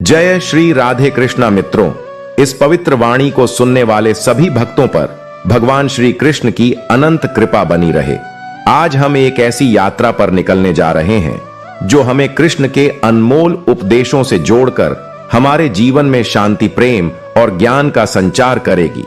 जय श्री राधे कृष्णा मित्रों, इस पवित्र वाणी को सुनने वाले सभी भक्तों पर भगवान श्री कृष्ण की अनंत कृपा बनी रहे। आज हम एक ऐसी यात्रा पर निकलने जा रहे हैं जो हमें कृष्ण के अनमोल उपदेशों से जोड़कर हमारे जीवन में शांति, प्रेम और ज्ञान का संचार करेगी।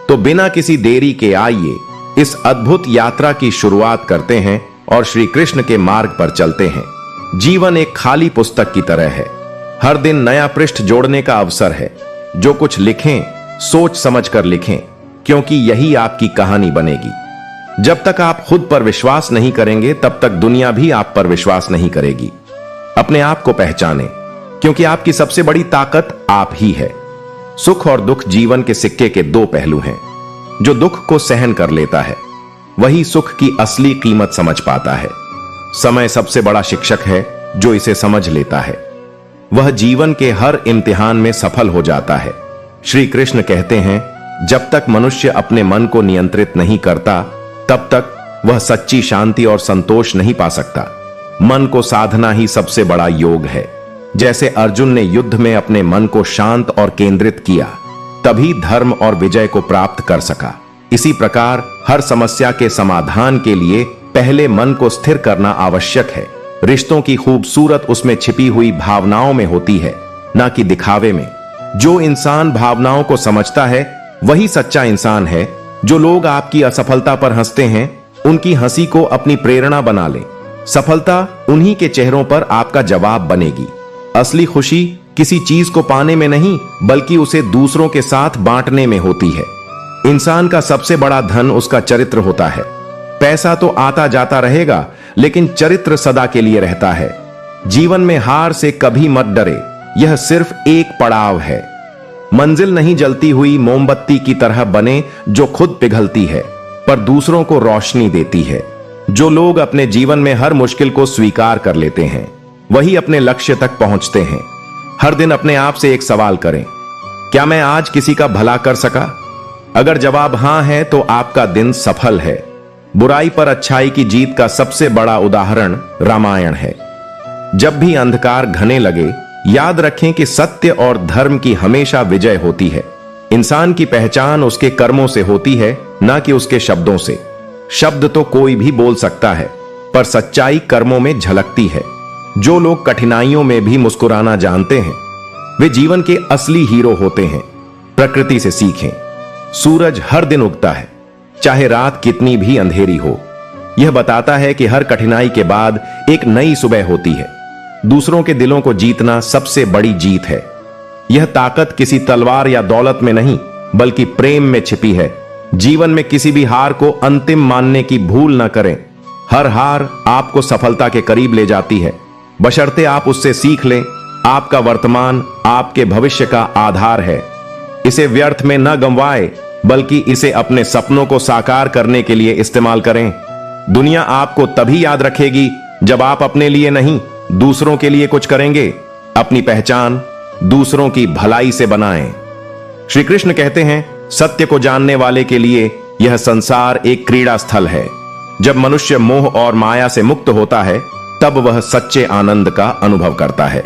तो बिना किसी देरी के आइए इस अद्भुत यात्रा की शुरुआत करते हैं और श्री कृष्ण के मार्ग पर चलते हैं। जीवन एक खाली पुस्तक की तरह है, हर दिन नया पृष्ठ जोड़ने का अवसर है। जो कुछ लिखें सोच समझ कर लिखें, क्योंकि यही आपकी कहानी बनेगी। जब तक आप खुद पर विश्वास नहीं करेंगे तब तक दुनिया भी आप पर विश्वास नहीं करेगी। अपने आप को पहचानें, क्योंकि आपकी सबसे बड़ी ताकत आप ही है। सुख और दुख जीवन के सिक्के के दो पहलू हैं। जो दुख को सहन कर लेता है वही सुख की असली कीमत समझ पाता है। समय सबसे बड़ा शिक्षक है जो इसे समझ लेता है, वह जीवन के हर इम्तिहान में सफल हो जाता है। श्री कृष्ण कहते हैं, जब तक मनुष्य अपने मन को नियंत्रित नहीं करता तब तक वह सच्ची शांति और संतोष नहीं पा सकता। मन को साधना ही सबसे बड़ा योग है। जैसे अर्जुन ने युद्ध में अपने मन को शांत और केंद्रित किया, तभी धर्म और विजय को प्राप्त कर सका। इसी प्रकार हर समस्या के समाधान के लिए पहले मन को स्थिर करना आवश्यक है। रिश्तों की खूबसूरत उसमें छिपी हुई भावनाओं में होती है, ना कि दिखावे में। जो इंसान भावनाओं को समझता है वही सच्चा इंसान है। जो लोग आपकी असफलता पर हंसते हैं, उनकी हंसी को अपनी प्रेरणा बना लें। सफलता उन्हीं के चेहरों पर आपका जवाब बनेगी। असली खुशी किसी चीज को पाने में नहीं, बल्कि उसे दूसरों के साथ बांटने में होती है। इंसान का सबसे बड़ा धन उसका चरित्र होता है। पैसा तो आता जाता रहेगा, लेकिन चरित्र सदा के लिए रहता है। जीवन में हार से कभी मत डरे, यह सिर्फ एक पड़ाव है। मंजिल नहीं जलती हुई मोमबत्ती की तरह बने जो खुद पिघलती है पर दूसरों को रोशनी देती है। जो लोग अपने जीवन में हर मुश्किल को स्वीकार कर लेते हैं वही अपने लक्ष्य तक पहुंचते हैं। हर दिन अपने आप से एक सवाल करें, क्या मैं आज किसी का भला कर सका? अगर जवाब हां है तो आपका दिन सफल है। बुराई पर अच्छाई की जीत का सबसे बड़ा उदाहरण रामायण है। जब भी अंधकार घने लगे, याद रखें कि सत्य और धर्म की हमेशा विजय होती है। इंसान की पहचान उसके कर्मों से होती है, ना कि उसके शब्दों से। शब्द तो कोई भी बोल सकता है, पर सच्चाई कर्मों में झलकती है। जो लोग कठिनाइयों में भी मुस्कुराना जानते हैं वे जीवन के असली हीरो होते हैं। प्रकृति से सीखें, सूरज हर दिन उगता है, चाहे रात कितनी भी अंधेरी हो। यह बताता है कि हर कठिनाई के बाद एक नई सुबह होती है। दूसरों के दिलों को जीतना सबसे बड़ी जीत है। यह ताकत किसी तलवार या दौलत में नहीं, बल्कि प्रेम में छिपी है। जीवन में किसी भी हार को अंतिम मानने की भूल न करें। हर हार आपको सफलता के करीब ले जाती है, बशर्ते आप उससे सीख लें। आपका वर्तमान आपके भविष्य का आधार है। इसे व्यर्थ में न गंवाएं, बल्कि इसे अपने सपनों को साकार करने के लिए इस्तेमाल करें। दुनिया आपको तभी याद रखेगी जब आप अपने लिए नहीं, दूसरों के लिए कुछ करेंगे। अपनी पहचान दूसरों की भलाई से बनाएं। श्री कृष्ण कहते हैं, सत्य को जानने वाले के लिए यह संसार एक क्रीड़ा स्थल है। जब मनुष्य मोह और माया से मुक्त होता है तब वह सच्चे आनंद का अनुभव करता है।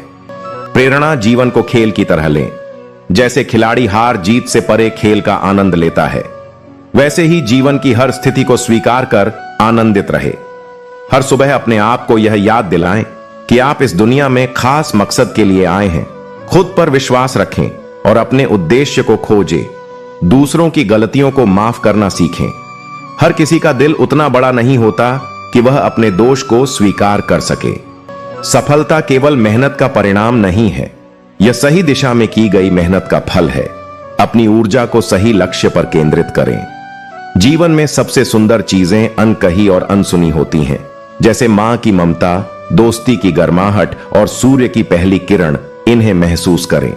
प्रेरणा जीवन को खेल की तरह लें। जैसे खिलाड़ी हार जीत से परे खेल का आनंद लेता है, वैसे ही जीवन की हर स्थिति को स्वीकार कर आनंदित रहे। हर सुबह अपने आप को यह याद दिलाएं कि आप इस दुनिया में खास मकसद के लिए आए हैं। खुद पर विश्वास रखें और अपने उद्देश्य को खोजें। दूसरों की गलतियों को माफ करना सीखें। हर किसी का दिल उतना बड़ा नहीं होता कि वह अपने दोष को स्वीकार कर सके। सफलता केवल मेहनत का परिणाम नहीं है, यह सही दिशा में की गई मेहनत का फल है। अपनी ऊर्जा को सही लक्ष्य पर केंद्रित करें। जीवन में सबसे सुंदर चीजें अनकही और अनसुनी होती हैं, जैसे मां की ममता, दोस्ती की गर्माहट और सूर्य की पहली किरण। इन्हें महसूस करें।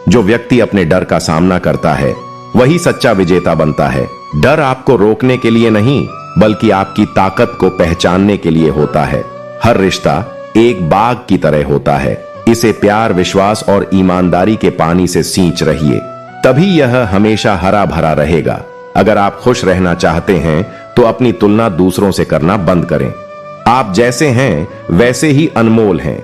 जो व्यक्ति अपने डर का सामना करता है वही सच्चा विजेता बनता है। डर आपको रोकने के लिए नहीं, बल्कि आपकी ताकत को पहचानने के लिए होता है। हर रिश्ता एक बाग की तरह होता है। इसे प्यार, विश्वास और ईमानदारी के पानी से सींच रहिए, तभी यह हमेशा हरा भरा रहेगा। अगर आप खुश रहना चाहते हैं तो अपनी तुलना दूसरों से करना बंद करें। आप जैसे हैं वैसे ही अनमोल हैं।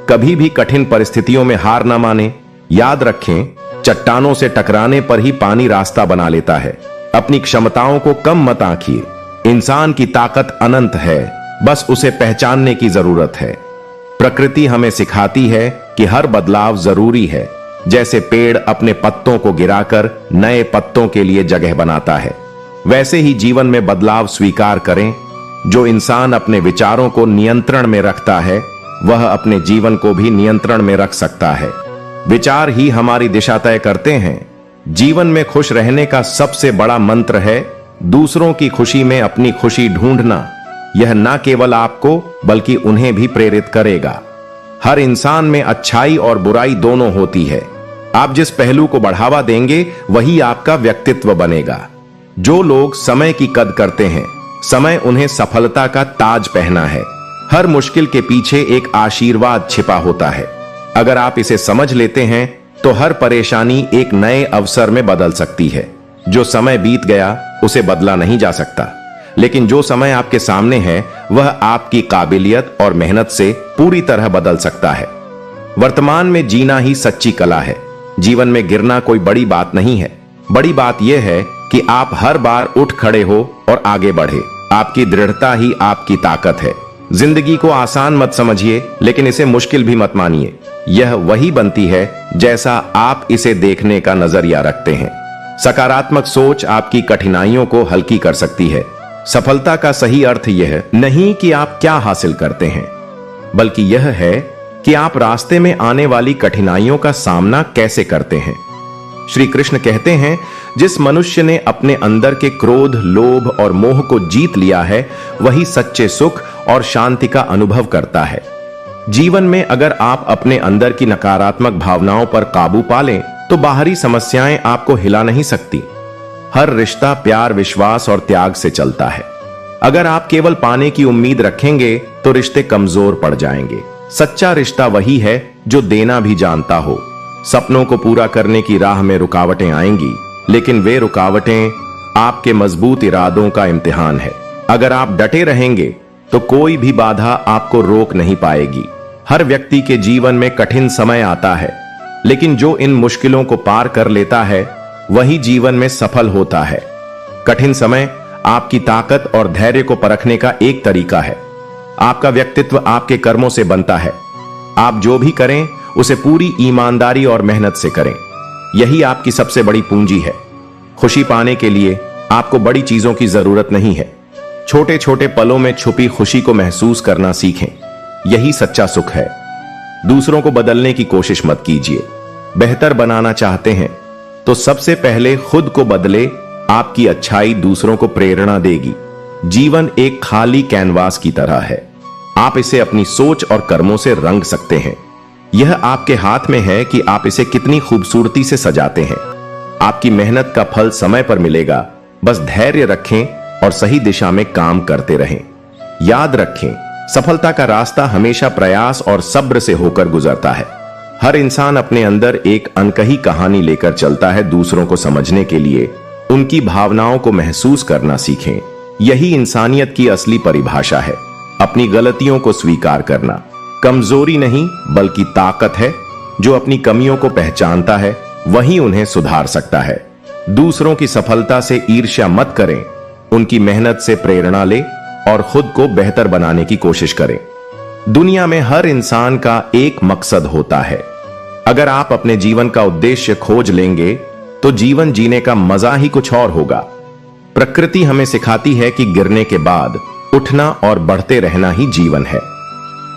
कभी भी कठिन परिस्थितियों में हार ना माने। याद रखें, चट्टानों से टकराने पर ही पानी रास्ता बना लेता है। अपनी क्षमताओं को कम मत आंकिए। इंसान की ताकत अनंत है, बस उसे पहचानने की जरूरत है। प्रकृति हमें सिखाती है कि हर बदलाव जरूरी है। जैसे पेड़ अपने पत्तों को गिराकर नए पत्तों के लिए जगह बनाता है, वैसे ही जीवन में बदलाव स्वीकार करें। जो इंसान अपने विचारों को नियंत्रण में रखता है, वह अपने जीवन को भी नियंत्रण में रख सकता है। विचार ही हमारी दिशा तय करते हैं। जीवन में खुश रहने का सबसे बड़ा मंत्र है दूसरों की खुशी में अपनी खुशी ढूंढना। यह न केवल आपको बल्कि उन्हें भी प्रेरित करेगा। हर इंसान में अच्छाई और बुराई दोनों होती है। आप जिस पहलू को बढ़ावा देंगे वही आपका व्यक्तित्व बनेगा। जो लोग समय की कद करते हैं, समय उन्हें सफलता का ताज पहना है। हर मुश्किल के पीछे एक आशीर्वाद छिपा होता है। अगर आप इसे समझ लेते हैं तो हर परेशानी एक नए अवसर में बदल सकती है। जो समय बीत गया उसे बदला नहीं जा सकता, लेकिन जो समय आपके सामने है वह आपकी काबिलियत और मेहनत से पूरी तरह बदल सकता है। वर्तमान में जीना ही सच्ची कला है। जीवन में गिरना कोई बड़ी बात नहीं है। बड़ी बात यह है कि आप हर बार उठ खड़े हो और आगे बढ़े। आपकी दृढ़ता ही आपकी ताकत है। जिंदगी को आसान मत समझिए, लेकिन इसे मुश्किल भी मत मानिए। यह वही बनती है जैसा आप इसे देखने का नजरिया रखते हैं। सकारात्मक सोच आपकी कठिनाइयों को हल्की कर सकती है। सफलता का सही अर्थ यह नहीं कि आप क्या हासिल करते हैं, बल्कि यह है कि आप रास्ते में आने वाली कठिनाइयों का सामना कैसे करते हैं। श्री कृष्ण कहते हैं, जिस मनुष्य ने अपने अंदर के क्रोध, लोभ और मोह को जीत लिया है, वही सच्चे सुख और शांति का अनुभव करता है। जीवन में अगर आप अपने अंदर की नकारात्मक भावनाओं पर काबू पा लें, तो बाहरी समस्याएं आपको हिला नहीं सकती। हर रिश्ता प्यार, विश्वास और त्याग से चलता है। अगर आप केवल पाने की उम्मीद रखेंगे तो रिश्ते कमजोर पड़ जाएंगे। सच्चा रिश्ता वही है जो देना भी जानता हो। सपनों को पूरा करने की राह में रुकावटें आएंगी, लेकिन वे रुकावटें आपके मजबूत इरादों का इम्तिहान है। अगर आप डटे रहेंगे तो कोई भी बाधा आपको रोक नहीं पाएगी। हर व्यक्ति के जीवन में कठिन समय आता है, लेकिन जो इन मुश्किलों को पार कर लेता है वही जीवन में सफल होता है। कठिन समय आपकी ताकत और धैर्य को परखने का एक तरीका है। आपका व्यक्तित्व आपके कर्मों से बनता है। आप जो भी करें उसे पूरी ईमानदारी और मेहनत से करें। यही आपकी सबसे बड़ी पूंजी है। खुशी पाने के लिए आपको बड़ी चीजों की जरूरत नहीं है। छोटे छोटे पलों में छुपी खुशी को महसूस करना सीखें। यही सच्चा सुख है। दूसरों को बदलने की कोशिश मत कीजिए। बेहतर बनाना चाहते हैं तो सबसे पहले खुद को बदले। आपकी अच्छाई दूसरों को प्रेरणा देगी। जीवन एक खाली कैनवास की तरह है। आप इसे अपनी सोच और कर्मों से रंग सकते हैं। यह आपके हाथ में है कि आप इसे कितनी खूबसूरती से सजाते हैं। आपकी मेहनत का फल समय पर मिलेगा। बस धैर्य रखें और सही दिशा में काम करते रहें। याद रखें, सफलता का रास्ता हमेशा प्रयास और सब्र से होकर गुजरता है। हर इंसान अपने अंदर एक अनकही कहानी लेकर चलता है। दूसरों को समझने के लिए उनकी भावनाओं को महसूस करना सीखें। यही इंसानियत की असली परिभाषा है। अपनी गलतियों को स्वीकार करना कमजोरी नहीं बल्कि ताकत है। जो अपनी कमियों को पहचानता है वही उन्हें सुधार सकता है। दूसरों की सफलता से ईर्ष्या मत करें, उनकी मेहनत से प्रेरणा ले और खुद को बेहतर बनाने की कोशिश करें। दुनिया में हर इंसान का एक मकसद होता है। अगर आप अपने जीवन का उद्देश्य खोज लेंगे तो जीवन जीने का मजा ही कुछ और होगा। प्रकृति हमें सिखाती है कि गिरने के बाद उठना और बढ़ते रहना ही जीवन है।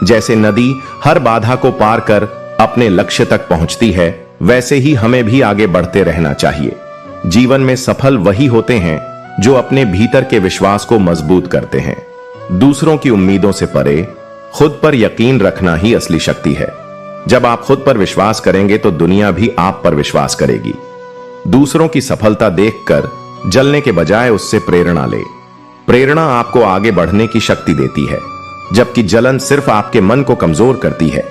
जैसे नदी हर बाधा को पार कर अपने लक्ष्य तक पहुंचती है, वैसे ही हमें भी आगे बढ़ते रहना चाहिए। जीवन में सफल वही होते हैं जो अपने भीतर के विश्वास को मजबूत करते हैं। दूसरों की उम्मीदों से परे खुद पर यकीन रखना ही असली शक्ति है। जब आप खुद पर विश्वास करेंगे तो दुनिया भी आप पर विश्वास करेगी। दूसरों की सफलता देखकर जलने के बजाय उससे प्रेरणा ले। प्रेरणा आपको आगे बढ़ने की शक्ति देती है, जबकि जलन सिर्फ आपके मन को कमजोर करती है।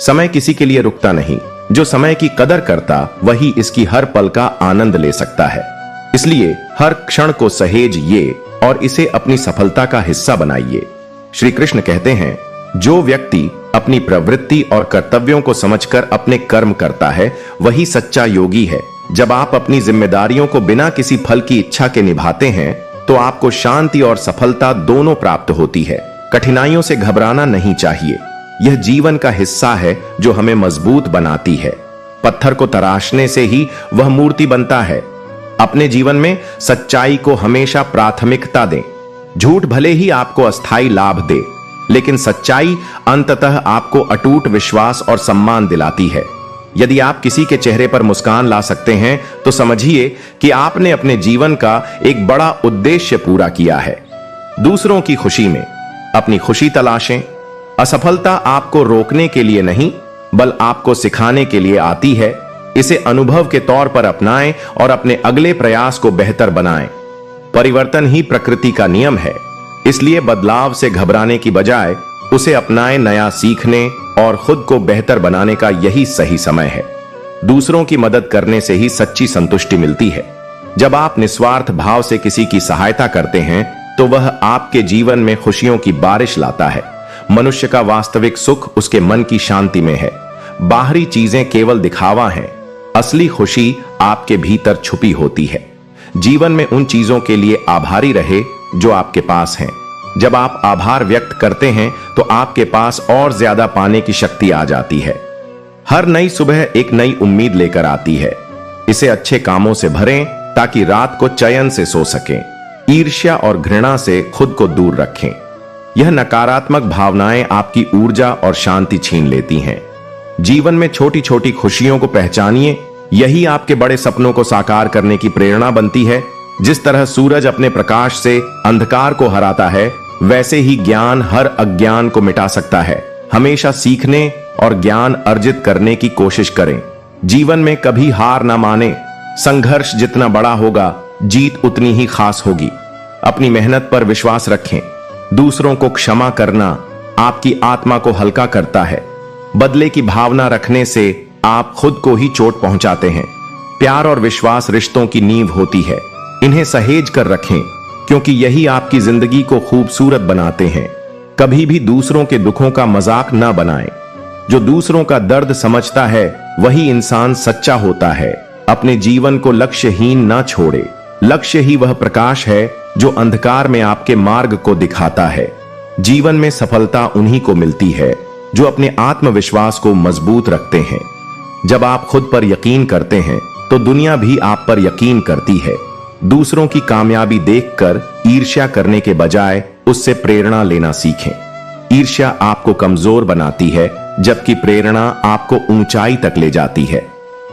समय किसी के लिए रुकता नहीं। जो समय की कदर करता वही इसकी हर पल का आनंद ले सकता है। इसलिए हर क्षण को सहेजिए और इसे अपनी सफलता का हिस्सा बनाइए। श्री कृष्ण कहते हैं, जो व्यक्ति अपनी प्रवृत्ति और कर्तव्यों को समझकर अपने कर्म करता है वही सच्चा योगी है। जब आप अपनी जिम्मेदारियों को बिना किसी फल की इच्छा के निभाते हैं तो आपको शांति और सफलता दोनों प्राप्त होती है। कठिनाइयों से घबराना नहीं चाहिए, यह जीवन का हिस्सा है जो हमें मजबूत बनाती है। पत्थर को तराशने से ही वह मूर्ति बनता है। अपने जीवन में सच्चाई को हमेशा प्राथमिकता दें। झूठ भले ही आपको अस्थायी लाभ दे, लेकिन सच्चाई अंततः आपको अटूट विश्वास और सम्मान दिलाती है। यदि आप किसी के चेहरे पर मुस्कान ला सकते हैं तो समझिए कि आपने अपने जीवन का एक बड़ा उद्देश्य पूरा किया है। दूसरों की खुशी में अपनी खुशी तलाशें। असफलता आपको रोकने के लिए नहीं, बल आपको सिखाने के लिए आती है। इसे अनुभव के तौर पर अपनाएं और अपने अगले प्रयास को बेहतर बनाएं। परिवर्तन ही प्रकृति का नियम है, इसलिए बदलाव से घबराने की बजाय उसे अपनाएं। नया सीखने और खुद को बेहतर बनाने का यही सही समय है। दूसरों की मदद करने से ही सच्ची संतुष्टि मिलती है। जब आप निस्वार्थ भाव से किसी की सहायता करते हैं तो वह आपके जीवन में खुशियों की बारिश लाता है। मनुष्य का वास्तविक सुख उसके मन की शांति में है। बाहरी चीजें केवल दिखावा हैं, असली खुशी आपके भीतर छुपी होती है। जीवन में उन चीजों के लिए आभारी रहे जो आपके पास हैं। जब आप आभार व्यक्त करते हैं तो आपके पास और ज्यादा पाने की शक्ति आ जाती है। हर नई सुबह एक नई उम्मीद लेकर आती है। इसे अच्छे कामों से भरें ताकि रात को चैन से सो सकें। ईर्ष्या और घृणा से खुद को दूर रखें। यह नकारात्मक भावनाएं आपकी ऊर्जा और शांति छीन लेती हैं। जीवन में छोटी छोटी खुशियों को पहचानिए, यही आपके बड़े सपनों को साकार करने की प्रेरणा बनती है। जिस तरह सूरज अपने प्रकाश से अंधकार को हराता है, वैसे ही ज्ञान हर अज्ञान को मिटा सकता है। हमेशा सीखने और ज्ञान अर्जित करने की कोशिश करें। जीवन में कभी हार ना माने। संघर्ष जितना बड़ा होगा, जीत उतनी ही खास होगी। अपनी मेहनत पर विश्वास रखें। दूसरों को क्षमा करना आपकी आत्मा को हल्का करता है। बदले की भावना रखने से आप खुद को ही चोट पहुंचाते हैं। प्यार और विश्वास रिश्तों की नींव होती है, इन्हें सहेज कर रखें क्योंकि यही आपकी जिंदगी को खूबसूरत बनाते हैं। कभी भी दूसरों के दुखों का मजाक ना बनाएं। जो दूसरों का दर्द समझता है वही इंसान सच्चा होता है। अपने जीवन को लक्ष्यहीन ना छोड़े। लक्ष्य ही वह प्रकाश है जो अंधकार में आपके मार्ग को दिखाता है। जीवन में सफलता उन्हीं को मिलती है जो अपने आत्मविश्वास को मजबूत रखते हैं। जब आप खुद पर यकीन करते हैं तो दुनिया भी आप पर यकीन करती है। दूसरों की कामयाबी देखकर ईर्ष्या करने के बजाय उससे प्रेरणा लेना सीखें। ईर्ष्या आपको कमजोर बनाती है, जबकि प्रेरणा आपको ऊंचाई तक ले जाती है।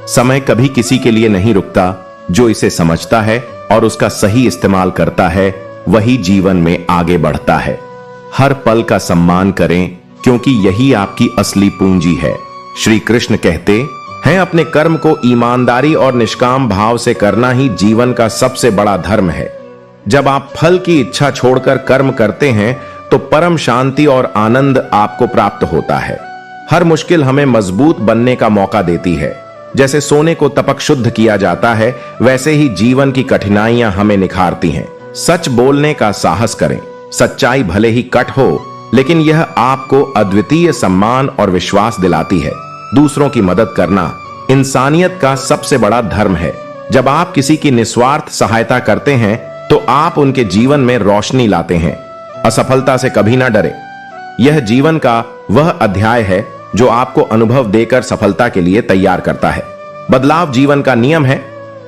समय कभी किसी के लिए नहीं रुकता। जो इसे समझता है और उसका सही इस्तेमाल करता है, वही जीवन में आगे बढ़ता है। हर पल का सम्मान करें क्योंकि यही आपकी असली पूंजी है। श्री कृष्ण कहते हैं, अपने कर्म को ईमानदारी और निष्काम भाव से करना ही जीवन का सबसे बड़ा धर्म है। जब आप फल की इच्छा छोड़कर कर्म करते हैं तो परम शांति और आनंद आपको प्राप्त होता है। हर मुश्किल हमें मजबूत बनने का मौका देती है। जैसे सोने को तपक शुद्ध किया जाता है, वैसे ही जीवन की कठिनाइयां हमें निखारती हैं। सच बोलने का साहस करें। सच्चाई भले ही कट हो, लेकिन यह आपको अद्वितीय सम्मान और विश्वास दिलाती है। दूसरों की मदद करना इंसानियत का सबसे बड़ा धर्म है। जब आप किसी की निस्वार्थ सहायता करते हैं तो आप उनके जीवन में रोशनी लाते हैं। असफलता से कभी ना डरे। यह जीवन का वह अध्याय है जो आपको अनुभव देकर सफलता के लिए तैयार करता है। बदलाव जीवन का नियम है,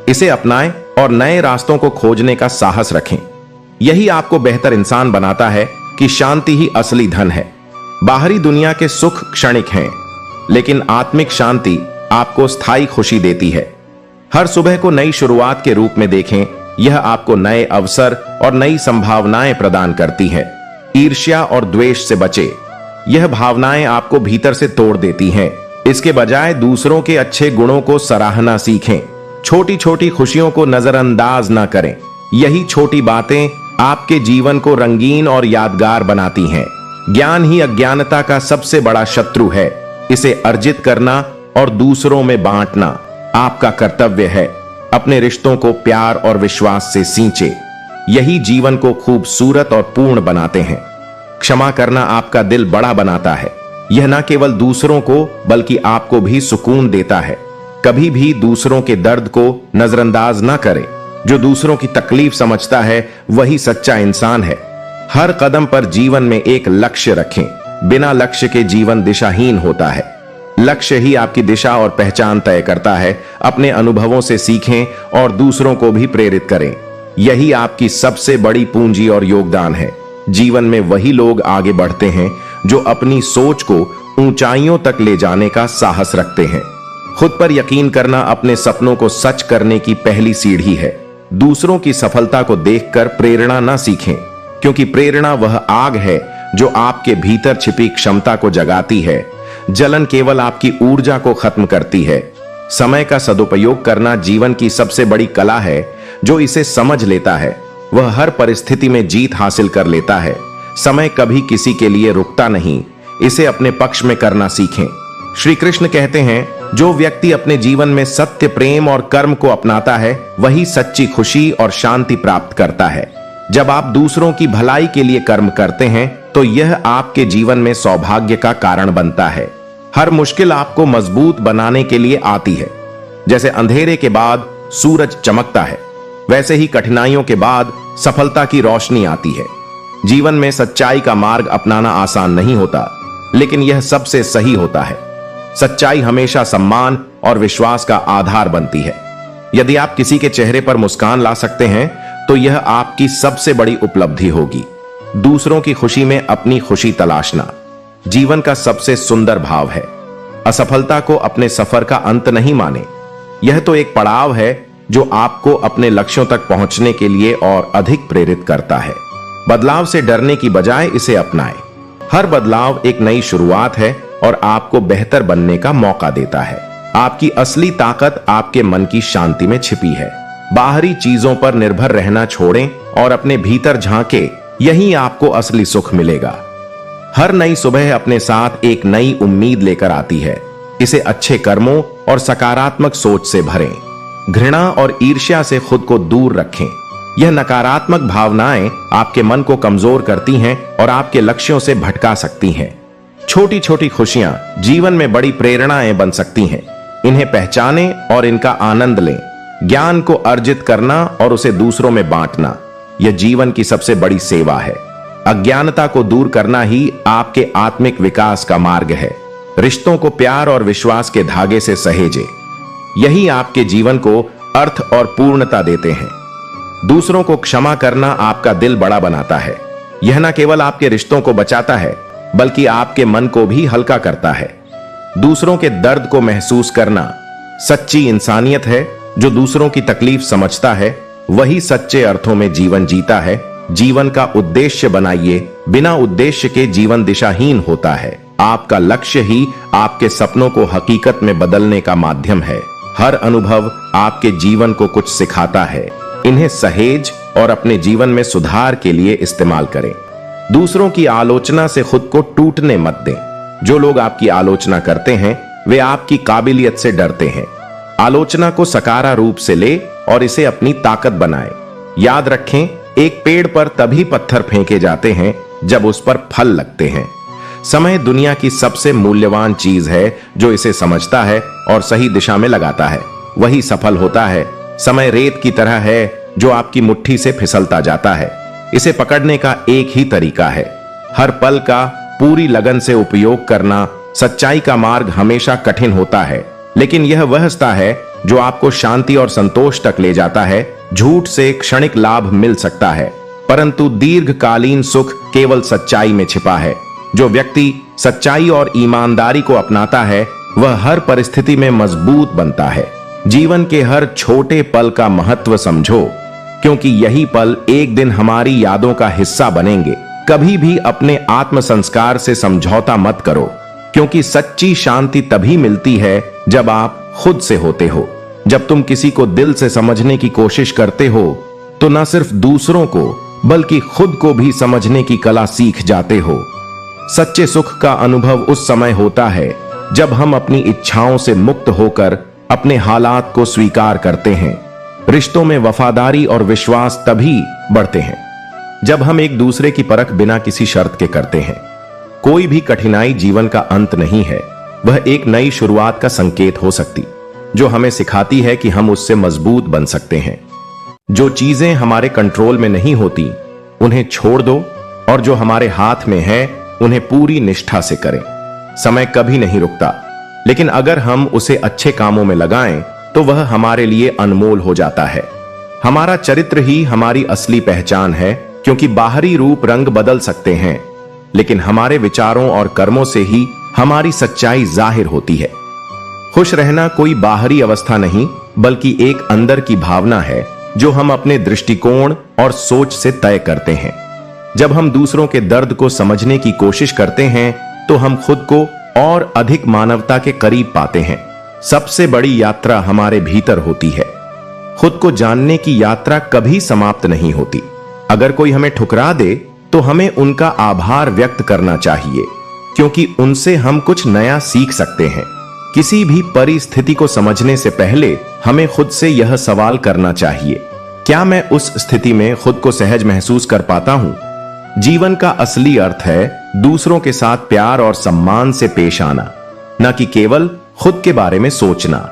इसे अपनाएं और नए रास्तों को खोजने का साहस रखें। यही आपको बेहतर इंसान बनाता है कि शांति ही असली धन है। बाहरी दुनिया के सुख क्षणिक हैं, लेकिन आत्मिक शांति आपको स्थायी खुशी देती है। हर सुबह को नई शुरुआत के रूप में देखें, यह आपको नए अवसर और नई संभावनाएं प्रदान करती है। ईर्ष्या और द्वेष से बचे, यह भावनाएं आपको भीतर से तोड़ देती हैं। इसके बजाय दूसरों के अच्छे गुणों को सराहना सीखें। छोटी छोटी खुशियों को नजरअंदाज ना करें। यही छोटी बातें आपके जीवन को रंगीन और यादगार बनाती हैं। ज्ञान ही अज्ञानता का सबसे बड़ा शत्रु है। इसे अर्जित करना और दूसरों में बांटना आपका कर्तव्य है। अपने रिश्तों को प्यार और विश्वास से सींचे, यही जीवन को खूबसूरत और पूर्ण बनाते हैं। क्षमा करना आपका दिल बड़ा बनाता है। यह न केवल दूसरों को बल्कि आपको भी सुकून देता है। कभी भी दूसरों के दर्द को नजरअंदाज न करें। जो दूसरों की तकलीफ समझता है वही सच्चा इंसान है। हर कदम पर जीवन में एक लक्ष्य रखें। बिना लक्ष्य के जीवन दिशाहीन होता है। लक्ष्य ही आपकी दिशा और पहचान तय करता है। अपने अनुभवों से सीखें और दूसरों को भी प्रेरित करें। यही आपकी सबसे बड़ी पूंजी और योगदान है। जीवन में वही लोग आगे बढ़ते हैं जो अपनी सोच को ऊंचाइयों तक ले जाने का साहस रखते हैं। खुद पर यकीन करना अपने सपनों को सच करने की पहली सीढ़ी है। दूसरों की सफलता को देखकर प्रेरणा न सीखें, क्योंकि प्रेरणा वह आग है जो आपके भीतर छिपी क्षमता को जगाती है। जलन केवल आपकी ऊर्जा को खत्म करती है। समय का सदुपयोग करना जीवन की सबसे बड़ी कला है। जो इसे समझ लेता है वह हर परिस्थिति में जीत हासिल कर लेता है। समय कभी किसी के लिए रुकता नहीं। इसे अपने पक्ष में करना सीखें। श्री कृष्ण कहते हैं, जो व्यक्ति अपने जीवन में सत्य, प्रेम और कर्म को अपनाता है वही सच्ची खुशी और शांति प्राप्त करता है। जब आप दूसरों की भलाई के लिए कर्म करते हैं तो यह आपके जीवन में सौभाग्य का कारण बनता है। हर मुश्किल आपको मजबूत बनाने के लिए आती है। जैसे अंधेरे के बाद सूरज चमकता है, वैसे ही कठिनाइयों के बाद सफलता की रोशनी आती है। जीवन में सच्चाई का मार्ग अपनाना आसान नहीं होता, लेकिन यह सबसे सही होता है। सच्चाई हमेशा सम्मान और विश्वास का आधार बनती है। यदि आप किसी के चेहरे पर मुस्कान ला सकते हैं तो यह आपकी सबसे बड़ी उपलब्धि होगी। दूसरों की खुशी में अपनी खुशी तलाशना जीवन का सबसे सुंदर भाव है। असफलता को अपने सफर का अंत नहीं माने। यह तो एक पड़ाव है जो आपको अपने लक्ष्यों तक पहुंचने के लिए और अधिक प्रेरित करता है। बदलाव से डरने की बजाय इसे अपनाएं। हर बदलाव एक नई शुरुआत है और आपको बेहतर बनने का मौका देता है। आपकी असली ताकत आपके मन की शांति में छिपी है। बाहरी चीजों पर निर्भर रहना छोड़ें और अपने भीतर झांके। यही आपको असली सुख मिलेगा। हर नई सुबह अपने साथ एक नई उम्मीद लेकर आती है। इसे अच्छे कर्मों और सकारात्मक सोच से भरें। घृणा और ईर्ष्या से खुद को दूर रखें। यह नकारात्मक भावनाएं आपके मन को कमजोर करती हैं और आपके लक्ष्यों से भटका सकती हैं। छोटी छोटी खुशियां जीवन में बड़ी प्रेरणाएं बन सकती हैं। इन्हें पहचानें और इनका आनंद लें। ज्ञान को अर्जित करना और उसे दूसरों में बांटना यह जीवन की सबसे बड़ी सेवा है। अज्ञानता को दूर करना ही आपके आत्मिक विकास का मार्ग है। रिश्तों को प्यार और विश्वास के धागे से सहेजें। यही आपके जीवन को अर्थ और पूर्णता देते हैं। दूसरों को क्षमा करना आपका दिल बड़ा बनाता है। यह न केवल आपके रिश्तों को बचाता है बल्कि आपके मन को भी हल्का करता है। दूसरों के दर्द को महसूस करना सच्ची इंसानियत है। जो दूसरों की तकलीफ समझता है वही सच्चे अर्थों में जीवन जीता है। जीवन का उद्देश्य बनाइए। बिना उद्देश्य के जीवन दिशाहीन होता है। आपका लक्ष्य ही आपके सपनों को हकीकत में बदलने का माध्यम है। हर अनुभव आपके जीवन को कुछ सिखाता है। इन्हें सहेज और अपने जीवन में सुधार के लिए इस्तेमाल करें। दूसरों की आलोचना से खुद को टूटने मत दें। जो लोग आपकी आलोचना करते हैं वे आपकी काबिलियत से डरते हैं। आलोचना को सकारात्मक रूप से ले और इसे अपनी ताकत बनाएं। याद रखें, एक पेड़ पर तभी पत्थर फेंके जाते हैं जब उस पर फल लगते हैं। समय दुनिया की सबसे मूल्यवान चीज है। जो इसे समझता है और सही दिशा में लगाता है वही सफल होता है। समय रेत की तरह है जो आपकी मुट्ठी से फिसलता जाता है। इसे पकड़ने का एक ही तरीका है, हर पल का पूरी लगन से उपयोग करना। सच्चाई का मार्ग हमेशा कठिन होता है, लेकिन यह वह रास्ता है जो आपको शांति और संतोष तक ले जाता है। झूठ से क्षणिक लाभ मिल सकता है, परंतु दीर्घकालीन सुख केवल सच्चाई में छिपा है। जो व्यक्ति सच्चाई और ईमानदारी को अपनाता है वह हर परिस्थिति में मजबूत बनता है। जीवन के हर छोटे पल का महत्व समझो, क्योंकि यही पल एक दिन हमारी यादों का हिस्सा बनेंगे। कभी भी अपने आत्म संस्कार से समझौता मत करो, क्योंकि सच्ची शांति तभी मिलती है जब आप खुद से होते हो। जब तुम किसी को दिल से समझने की कोशिश करते हो तो न सिर्फ दूसरों को बल्कि खुद को भी समझने की कला सीख जाते हो। सच्चे सुख का अनुभव उस समय होता है जब हम अपनी इच्छाओं से मुक्त होकर अपने हालात को स्वीकार करते हैं। रिश्तों में वफादारी और विश्वास तभी बढ़ते हैं जब हम एक दूसरे की परख बिना किसी शर्त के करते हैं। कोई भी कठिनाई जीवन का अंत नहीं है, वह एक नई शुरुआत का संकेत हो सकती, जो हमें सिखाती है कि हम उससे मजबूत बन सकते हैं। जो चीजें हमारे कंट्रोल में नहीं होती उन्हें छोड़ दो, और जो हमारे हाथ में है उन्हें पूरी निष्ठा से करें। समय कभी नहीं रुकता, लेकिन अगर हम उसे अच्छे कामों में लगाएं तो वह हमारे लिए अनमोल हो जाता है। हमारा चरित्र ही हमारी असली पहचान है, क्योंकि बाहरी रूप रंग बदल सकते हैं, लेकिन हमारे विचारों और कर्मों से ही हमारी सच्चाई जाहिर होती है। खुश रहना कोई बाहरी अवस्था नहीं, बल्कि एक अंदर की भावना है जो हम अपने दृष्टिकोण और सोच से तय करते हैं। जब हम दूसरों के दर्द को समझने की कोशिश करते हैं तो हम खुद को और अधिक मानवता के करीब पाते हैं। सबसे बड़ी यात्रा हमारे भीतर होती है। खुद को जानने की यात्रा कभी समाप्त नहीं होती। अगर कोई हमें ठुकरा दे तो हमें उनका आभार व्यक्त करना चाहिए, क्योंकि उनसे हम कुछ नया सीख सकते हैं। किसी भी परिस्थिति को समझने से पहले हमें खुद से यह सवाल करना चाहिए, क्या मैं उस स्थिति में खुद को सहज महसूस कर पाता हूं? जीवन का असली अर्थ है दूसरों के साथ प्यार और सम्मान से पेश आना, न कि केवल खुद के बारे में सोचना।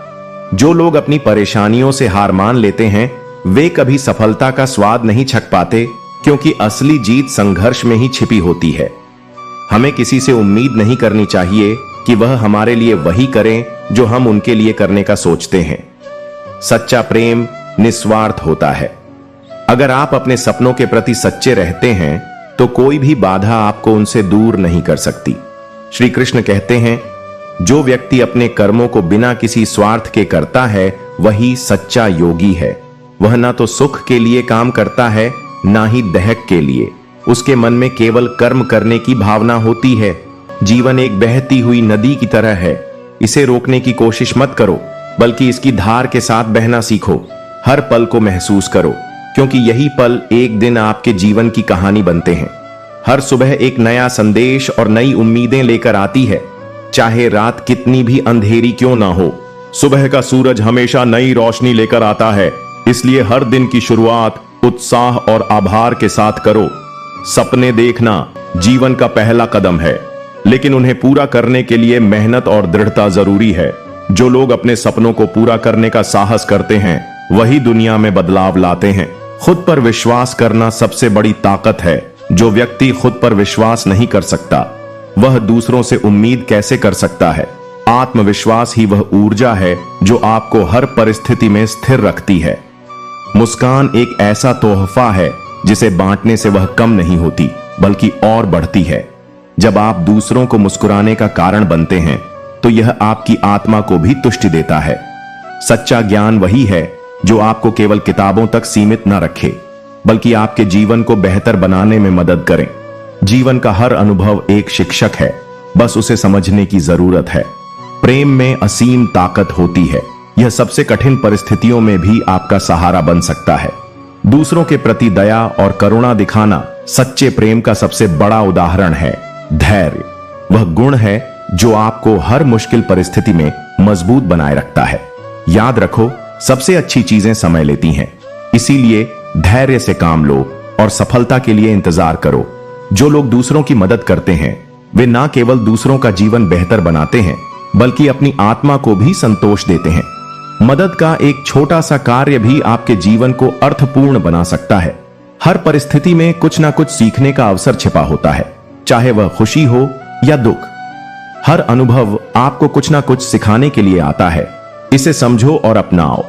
जो लोग अपनी परेशानियों से हार मान लेते हैं वे कभी सफलता का स्वाद नहीं छक पाते, क्योंकि असली जीत संघर्ष में ही छिपी होती है। हमें किसी से उम्मीद नहीं करनी चाहिए कि वह हमारे लिए वही करें जो हम उनके लिए करने का सोचते हैं। सच्चा प्रेम निस्वार्थ होता है। अगर आप अपने सपनों के प्रति सच्चे रहते हैं तो कोई भी बाधा आपको उनसे दूर नहीं कर सकती। श्री कृष्ण कहते हैं, जो व्यक्ति अपने कर्मों को बिना किसी स्वार्थ के करता है वही सच्चा योगी है। वह ना तो सुख के लिए काम करता है, ना ही दहक के लिए। उसके मन में केवल कर्म करने की भावना होती है। जीवन एक बहती हुई नदी की तरह है। इसे रोकने की कोशिश मत करो, बल्कि इसकी धार के साथ बहना सीखो। हर पल को महसूस करो, क्योंकि यही पल एक दिन आपके जीवन की कहानी बनते हैं। हर सुबह एक नया संदेश और नई उम्मीदें लेकर आती है, चाहे रात कितनी भी अंधेरी क्यों ना हो। सुबह का सूरज हमेशा नई रोशनी लेकर आता है, इसलिए हर दिन की शुरुआत उत्साह और आभार के साथ करो। सपने देखना जीवन का पहला कदम है, लेकिन उन्हें पूरा करने के लिए मेहनत और दृढ़ता जरूरी है। जो लोग अपने सपनों को पूरा करने का साहस करते हैं वही दुनिया में बदलाव लाते हैं। खुद पर विश्वास करना सबसे बड़ी ताकत है। जो व्यक्ति खुद पर विश्वास नहीं कर सकता वह दूसरों से उम्मीद कैसे कर सकता है? आत्मविश्वास ही वह ऊर्जा है जो आपको हर परिस्थिति में स्थिर रखती है। मुस्कान एक ऐसा तोहफा है जिसे बांटने से वह कम नहीं होती, बल्कि और बढ़ती है। जब आप दूसरों को मुस्कुराने का कारण बनते हैं तो यह आपकी आत्मा को भी तुष्टि देता है। सच्चा ज्ञान वही है जो आपको केवल किताबों तक सीमित न रखे, बल्कि आपके जीवन को बेहतर बनाने में मदद करें। जीवन का हर अनुभव एक शिक्षक है, बस उसे समझने की जरूरत है। प्रेम में असीम ताकत होती है। यह सबसे कठिन परिस्थितियों में भी आपका सहारा बन सकता है। दूसरों के प्रति दया और करुणा दिखाना सच्चे प्रेम का सबसे बड़ा उदाहरण है। धैर्य वह गुण है जो आपको हर मुश्किल परिस्थिति में मजबूत बनाए रखता है। याद रखो, सबसे अच्छी चीजें समय लेती हैं, इसीलिए धैर्य से काम लो और सफलता के लिए इंतजार करो। जो लोग दूसरों की मदद करते हैं वे ना केवल दूसरों का जीवन बेहतर बनाते हैं, बल्कि अपनी आत्मा को भी संतोष देते हैं। मदद का एक छोटा सा कार्य भी आपके जीवन को अर्थपूर्ण बना सकता है। हर परिस्थिति में कुछ ना कुछ सीखने का अवसर छिपा होता है, चाहे वह खुशी हो या दुख। हर अनुभव आपको कुछ ना कुछ सिखाने के लिए आता है। इसे समझो और अपनाओ।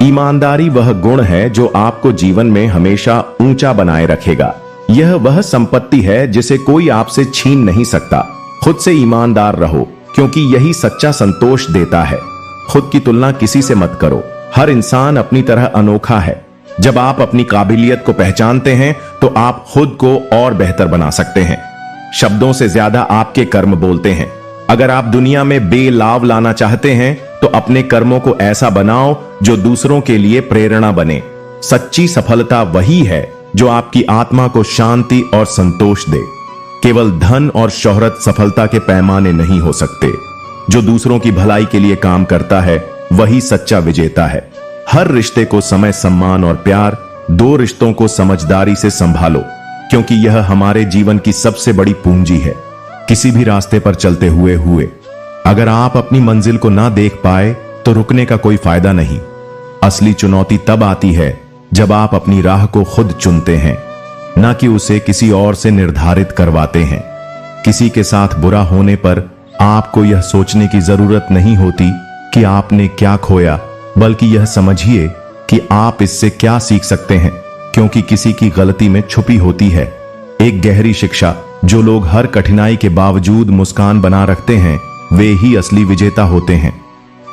ईमानदारी वह गुण है जो आपको जीवन में हमेशा ऊंचा बनाए रखेगा। यह वह संपत्ति है जिसे कोई आपसे छीन नहीं सकता। खुद से ईमानदार रहो, क्योंकि यही सच्चा संतोष देता है। खुद की तुलना किसी से मत करो। हर इंसान अपनी तरह अनोखा है। जब आप अपनी काबिलियत को पहचानते हैं तो आप खुद को और बेहतर बना सकते हैं। शब्दों से ज्यादा आपके कर्म बोलते हैं। अगर आप दुनिया में बेलाव लाना चाहते हैं तो अपने कर्मों को ऐसा बनाओ जो दूसरों के लिए प्रेरणा बने। सच्ची सफलता वही है जो आपकी आत्मा को शांति और संतोष दे। केवल धन और शोहरत सफलता के पैमाने नहीं हो सकते। जो दूसरों की भलाई के लिए काम करता है वही सच्चा विजेता है। हर रिश्ते को समय, सम्मान और प्यार, दो रिश्तों को समझदारी से संभालो। क्योंकि यह हमारे जीवन की सबसे बड़ी पूंजी है। किसी भी रास्ते पर चलते हुए अगर आप अपनी मंजिल को ना देख पाए तो रुकने का कोई फायदा नहीं। असली चुनौती तब आती है जब आप अपनी राह को खुद चुनते हैं, ना कि उसे किसी और से निर्धारित करवाते हैं। किसी के साथ बुरा होने पर आपको यह सोचने की जरूरत नहीं होती कि आपने क्या खोया, बल्कि यह समझिए कि आप इससे क्या सीख सकते हैं, क्योंकि किसी की गलती में छुपी होती है एक गहरी शिक्षा। जो लोग हर कठिनाई के बावजूद मुस्कान बना रखते हैं, वे ही असली विजेता होते हैं।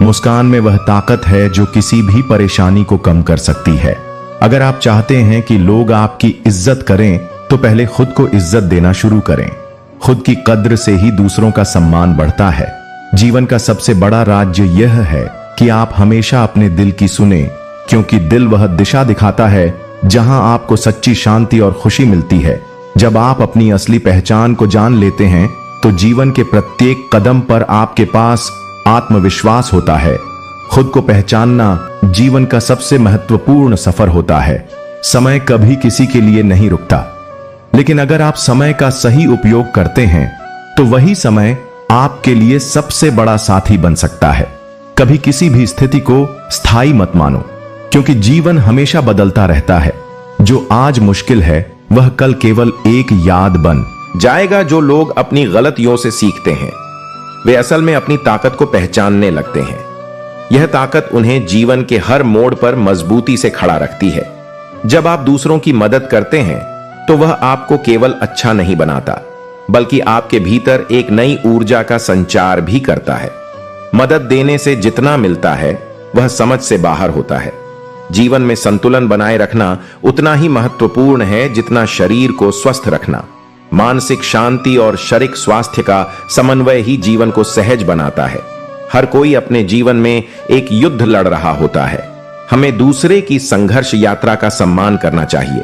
मुस्कान में वह ताकत है जो किसी भी परेशानी को कम कर सकती है। अगर आप चाहते हैं कि लोग आपकी इज्जत करें, तो पहले खुद को इज्जत देना शुरू करें। खुद की कद्र से ही दूसरों का सम्मान बढ़ता है। जीवन का सबसे बड़ा राज्य यह है कि आप हमेशा अपने दिल की सुने, क्योंकि दिल वह दिशा दिखाता है जहां आपको सच्ची शांति और खुशी मिलती है। जब आप अपनी असली पहचान को जान लेते हैं, तो जीवन के प्रत्येक कदम पर आपके पास आत्मविश्वास होता है। खुद को पहचानना जीवन का सबसे महत्वपूर्ण सफर होता है। समय कभी किसी के लिए नहीं रुकता, लेकिन अगर आप समय का सही उपयोग करते हैं, तो वही समय आपके लिए सबसे बड़ा साथी बन सकता है। कभी किसी भी स्थिति को स्थायी मत मानो, क्योंकि जीवन हमेशा बदलता रहता है। जो आज मुश्किल है, वह कल केवल एक याद बन जाएगा। जो लोग अपनी गलतियों से सीखते हैं, वे असल में अपनी ताकत को पहचानने लगते हैं। यह ताकत उन्हें जीवन के हर मोड़ पर मजबूती से खड़ा रखती है। जब आप दूसरों की मदद करते हैं, तो वह आपको केवल अच्छा नहीं बनाता, बल्कि आपके भीतर एक नई ऊर्जा का संचार भी करता है। मदद देने से जितना मिलता है, वह समझ से बाहर होता है। जीवन में संतुलन बनाए रखना उतना ही महत्वपूर्ण है जितना शरीर को स्वस्थ रखना। मानसिक शांति और शारीरिक स्वास्थ्य का समन्वय ही जीवन को सहज बनाता है। हर कोई अपने जीवन में एक युद्ध लड़ रहा होता है। हमें दूसरे की संघर्ष यात्रा का सम्मान करना चाहिए,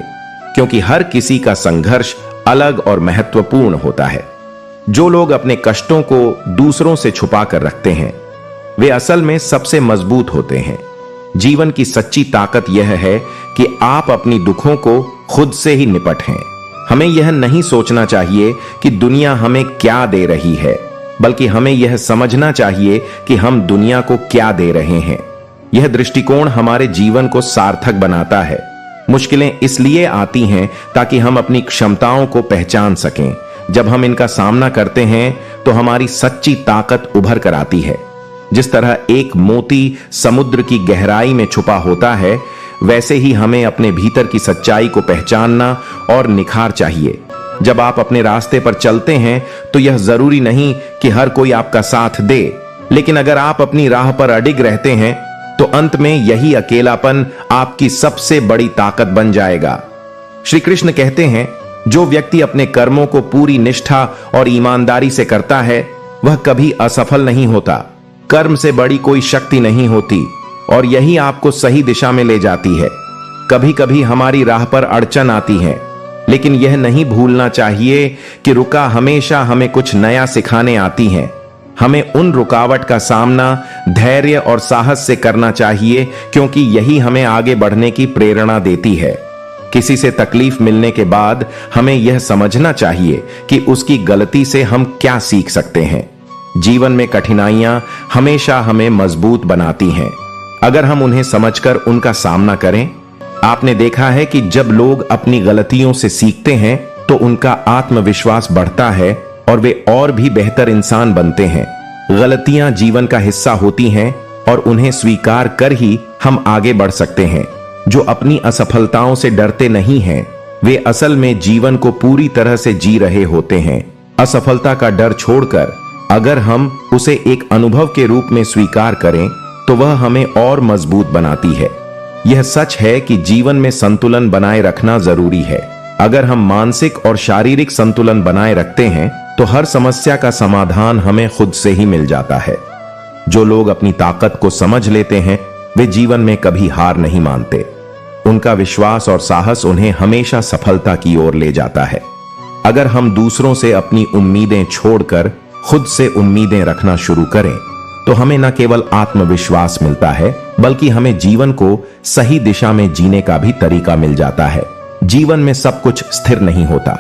क्योंकि हर किसी का संघर्ष अलग और महत्वपूर्ण होता है। जो लोग अपने कष्टों को दूसरों से छुपा कर रखते हैं, वे असल में सबसे मजबूत होते हैं। जीवन की सच्ची ताकत यह है कि आप अपनी दुखों को खुद से ही निपटें। हमें यह नहीं सोचना चाहिए कि दुनिया हमें क्या दे रही है, बल्कि हमें यह समझना चाहिए कि हम दुनिया को क्या दे रहे हैं। यह दृष्टिकोण हमारे जीवन को सार्थक बनाता है। मुश्किलें इसलिए आती हैं ताकि हम अपनी क्षमताओं को पहचान सकें। जब हम इनका सामना करते हैं, तो हमारी सच्ची ताकत उभर कर आती है। जिस तरह एक मोती समुद्र की गहराई में छुपा होता है, वैसे ही हमें अपने भीतर की सच्चाई को पहचानना और निखार चाहिए। जब आप अपने रास्ते पर चलते हैं, तो यह जरूरी नहीं कि हर कोई आपका साथ दे, लेकिन अगर आप अपनी राह पर अडिग रहते हैं, तो अंत में यही अकेलापन आपकी सबसे बड़ी ताकत बन जाएगा। श्री कृष्ण कहते हैं, जो व्यक्ति अपने कर्मों को पूरी निष्ठा और ईमानदारी से करता है, वह कभी असफल नहीं होता। कर्म से बड़ी कोई शक्ति नहीं होती, और यही आपको सही दिशा में ले जाती है। कभी कभी हमारी राह पर अड़चन आती है, लेकिन यह नहीं भूलना चाहिए कि रुका हमेशा हमें कुछ नया सिखाने आती है। हमें उन रुकावट का सामना धैर्य और साहस से करना चाहिए, क्योंकि यही हमें आगे बढ़ने की प्रेरणा देती है। किसी से तकलीफ मिलने के बाद हमें यह समझना चाहिए कि उसकी गलती से हम क्या सीख सकते हैं। जीवन में कठिनाइयां हमेशा हमें मजबूत बनाती हैं, अगर हम उन्हें समझकर उनका सामना करें। आपने देखा है कि जब लोग अपनी गलतियों से सीखते हैं, तो उनका आत्मविश्वास बढ़ता है और वे और भी बेहतर इंसान बनते हैं। गलतियां जीवन का हिस्सा होती हैं, और उन्हें स्वीकार कर ही हम आगे बढ़ सकते हैं। जो अपनी असफलताओं से डरते नहीं हैं, वे असल में जीवन को पूरी तरह से जी रहे होते हैं। असफलता का डर छोड़कर अगर हम उसे एक अनुभव के रूप में स्वीकार करें, तो वह हमें और मजबूत बनाती है। यह सच है कि जीवन में संतुलन बनाए रखना जरूरी है। अगर हम मानसिक और शारीरिक संतुलन बनाए रखते हैं, तो हर समस्या का समाधान हमें खुद से ही मिल जाता है। जो लोग अपनी ताकत को समझ लेते हैं, वे जीवन में कभी हार नहीं मानते। उनका विश्वास और साहस उन्हें हमेशा सफलता की ओर ले जाता है। अगर हम दूसरों से अपनी उम्मीदें छोड़कर खुद से उम्मीदें रखना शुरू करें, तो हमें न केवल आत्मविश्वास मिलता है, बल्कि हमें जीवन को सही दिशा में जीने का भी तरीका मिल जाता है। जीवन में सब कुछ स्थिर नहीं होता।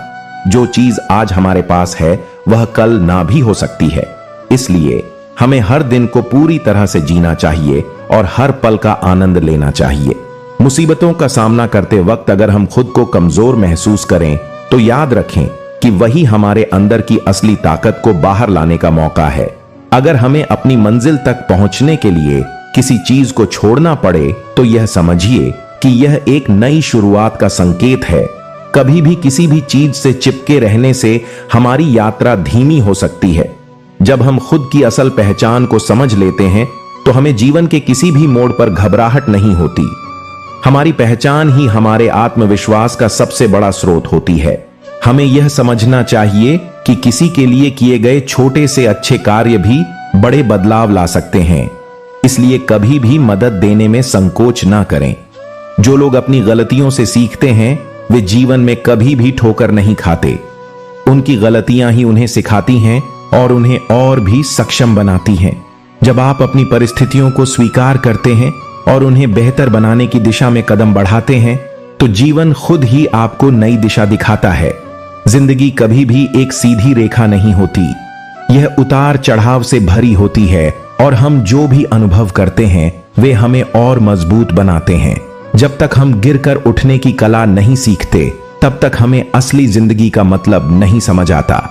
जो चीज आज हमारे पास है वह कल ना भी हो सकती है। इसलिए हमें हर दिन को पूरी तरह से जीना चाहिए और हर पल का आनंद लेना चाहिए। मुसीबतों का सामना करते वक्त अगर हम खुद को कमजोर महसूस करें तो याद रखें कि वही हमारे अंदर की असली ताकत को बाहर लाने का मौका है। अगर हमें अपनी मंजिल तक पहुंचने के लिए किसी चीज को छोड़ना पड़े तो यह समझिए कि यह एक नई शुरुआत का संकेत है। कभी भी किसी भी चीज से चिपके रहने से हमारी यात्रा धीमी हो सकती है। जब हम खुद की असल पहचान को समझ लेते हैं तो हमें जीवन के किसी भी मोड़ पर घबराहट नहीं होती। हमारी पहचान ही हमारे आत्मविश्वास का सबसे बड़ा स्रोत होती है। हमें यह समझना चाहिए कि किसी के लिए किए गए छोटे से अच्छे कार्य भी बड़े बदलाव ला सकते हैं। इसलिए कभी भी मदद देने में संकोच ना करें। जो लोग अपनी गलतियों से सीखते हैं वे जीवन में कभी भी ठोकर नहीं खाते। उनकी गलतियां ही उन्हें सिखाती हैं और उन्हें और भी सक्षम बनाती हैं। जब आप अपनी परिस्थितियों को स्वीकार करते हैं और उन्हें बेहतर बनाने की दिशा में कदम बढ़ाते हैं तो जीवन खुद ही आपको नई दिशा दिखाता है। जिंदगी कभी भी एक सीधी रेखा नहीं होती, यह उतार चढ़ाव से भरी होती है और हम जो भी अनुभव करते हैं वे हमें और मजबूत बनाते हैं। जब तक हम गिरकर उठने की कला नहीं सीखते तब तक हमें असली जिंदगी का मतलब नहीं समझ आता।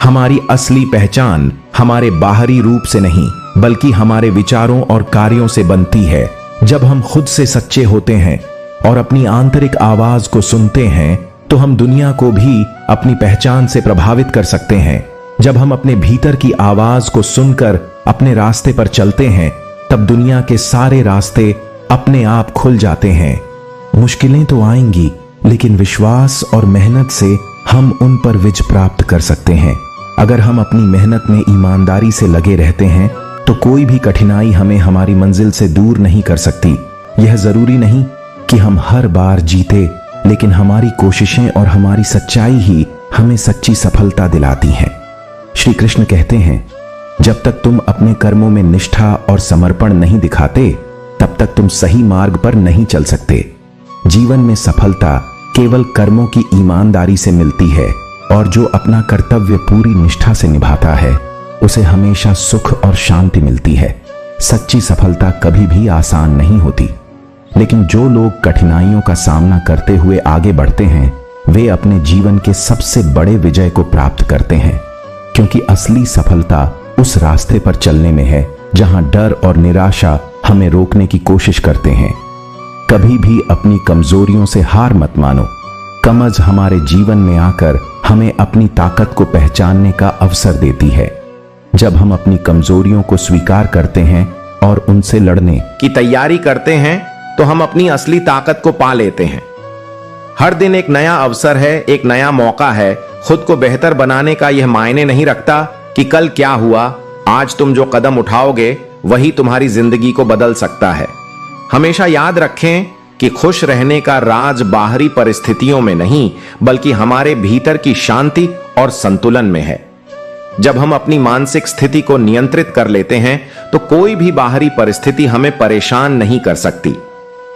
हमारी असली पहचान हमारे बाहरी रूप से नहीं बल्कि हमारे विचारों और कार्यों से बनती है। जब हम खुद से सच्चे होते हैं और अपनी आंतरिक आवाज को सुनते हैं तो हम दुनिया को भी अपनी पहचान से प्रभावित कर सकते हैं। जब हम अपने भीतर की आवाज को सुनकर अपने रास्ते पर चलते हैं तब दुनिया के सारे रास्ते अपने आप खुल जाते हैं। मुश्किलें तो आएंगी लेकिन विश्वास और मेहनत से हम उन पर विजय प्राप्त कर सकते हैं। अगर हम अपनी मेहनत में ईमानदारी से लगे रहते हैं तो कोई भी कठिनाई हमें हमारी मंजिल से दूर नहीं कर सकती। यह जरूरी नहीं कि हम हर बार जीते, लेकिन हमारी कोशिशें और हमारी सच्चाई ही हमें सच्ची सफलता दिलाती हैं। श्री कृष्ण कहते हैं, जब तक तुम अपने कर्मों में निष्ठा और समर्पण नहीं दिखाते तब तक तुम सही मार्ग पर नहीं चल सकते। जीवन में सफलता केवल कर्मों की ईमानदारी से मिलती है और जो अपना कर्तव्य पूरी निष्ठा से निभाता है उसे हमेशा सुख और शांति मिलती है। सच्ची सफलता कभी भी आसान नहीं होती, लेकिन जो लोग कठिनाइयों का सामना करते हुए आगे बढ़ते हैं वे अपने जीवन के सबसे बड़े विजय को प्राप्त करते हैं। क्योंकि असली सफलता उस रास्ते पर चलने में है जहां डर और निराशा हमें रोकने की कोशिश करते हैं। कभी भी अपनी कमजोरियों से हार मत मानो। कमज हमारे जीवन में आकर हमें अपनी ताकत को पहचानने का अवसर देती है। जब हम अपनी कमजोरियों को स्वीकार करते हैं और उनसे लड़ने की तैयारी करते हैं तो हम अपनी असली ताकत को पा लेते हैं। हर दिन एक नया अवसर है, एक नया मौका है। खुद को बेहतर बनाने का यह मायने नहीं रखता कि कल क्या हुआ। आज तुम जो कदम उठाओगे वही तुम्हारी जिंदगी को बदल सकता है। हमेशा याद रखें कि खुश रहने का राज बाहरी परिस्थितियों में नहीं बल्कि हमारे भीतर की शांति और संतुलन में है। जब हम अपनी मानसिक स्थिति को नियंत्रित कर लेते हैं तो कोई भी बाहरी परिस्थिति हमें परेशान नहीं कर सकती।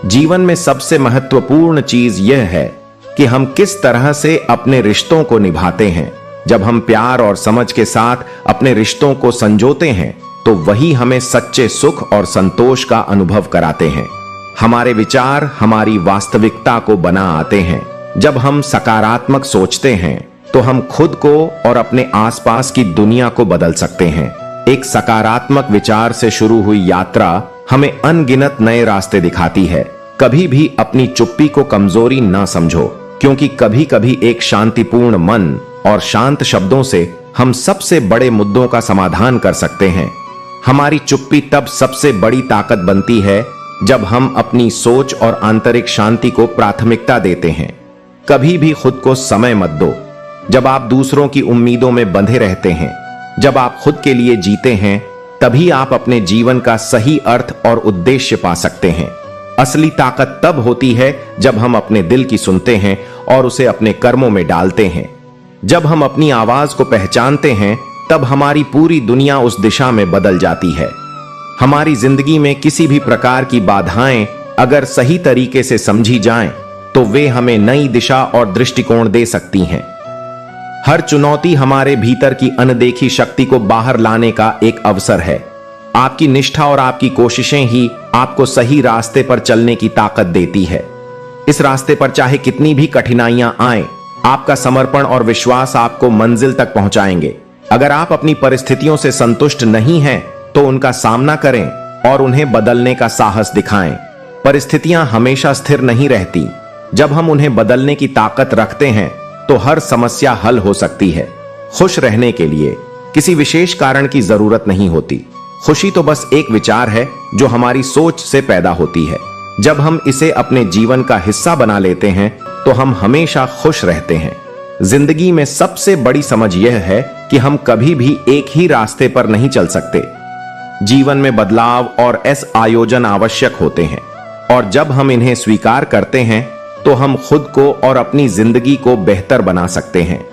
जीवन में सबसे महत्वपूर्ण चीज यह है कि हम किस तरह से अपने रिश्तों को निभाते हैं। जब हम प्यार और समझ के साथ अपने रिश्तों को संजोते हैं तो वही हमें सच्चे सुख और संतोष का अनुभव कराते हैं। हमारे विचार हमारी वास्तविकता को बना आते हैं। जब हम सकारात्मक सोचते हैं तो हम खुद को और अपने आसपास की दुनिया को बदल सकते हैं। एक सकारात्मक विचार से शुरू हुई यात्रा हमें अनगिनत नए रास्ते दिखाती है। कभी भी अपनी चुप्पी को कमजोरी ना समझो, क्योंकि कभी कभी एक शांतिपूर्ण मन और शांत शब्दों से हम सबसे बड़े मुद्दों का समाधान कर सकते हैं। हमारी चुप्पी तब सबसे बड़ी ताकत बनती है जब हम अपनी सोच और आंतरिक शांति को प्राथमिकता देते हैं। कभी भी खुद को समय मत दो। जब आप दूसरों की उम्मीदों में बंधे रहते हैं, जब आप खुद के लिए जीते हैं, तभी आप अपने जीवन का सही अर्थ और उद्देश्य पा सकते हैं। असली ताकत तब होती है जब हम अपने दिल की सुनते हैं और उसे अपने कर्मों में डालते हैं। जब हम अपनी आवाज को पहचानते हैं तब हमारी पूरी दुनिया उस दिशा में बदल जाती है। हमारी जिंदगी में किसी भी प्रकार की बाधाएं अगर सही तरीके से समझी जाएं तो वे हमें नई दिशा और दृष्टिकोण दे सकती हैं। हर चुनौती हमारे भीतर की अनदेखी शक्ति को बाहर लाने का एक अवसर है। आपकी निष्ठा और आपकी कोशिशें ही आपको सही रास्ते पर चलने की ताकत देती है। इस रास्ते पर चाहे कितनी भी कठिनाइयां आए, आपका समर्पण और विश्वास आपको मंजिल तक पहुंचाएंगे। अगर आप अपनी परिस्थितियों से संतुष्ट नहीं हैं, तो उनका सामना करें और उन्हें बदलने का साहस दिखाएं। परिस्थितियां हमेशा स्थिर नहीं रहती। जब हम उन्हें बदलने की ताकत रखते हैं, तो हर समस्या हल हो सकती है। खुश रहने के लिए किसी विशेष कारण की जरूरत नहीं होती। खुशी तो बस एक विचार है जो हमारी सोच से पैदा होती है। जब हम इसे अपने जीवन का हिस्सा बना लेते हैं, तो हम हमेशा खुश रहते हैं। जिंदगी में सबसे बड़ी समझ यह है कि हम कभी भी एक ही रास्ते पर नहीं चल सकते। जीवन में बदलाव और आयोजन आवश्यक होते हैं, और जब हम इन्हें स्वीकार करते हैं, तो हम खुद को और अपनी जिंदगी को बेहतर बना सकते हैं।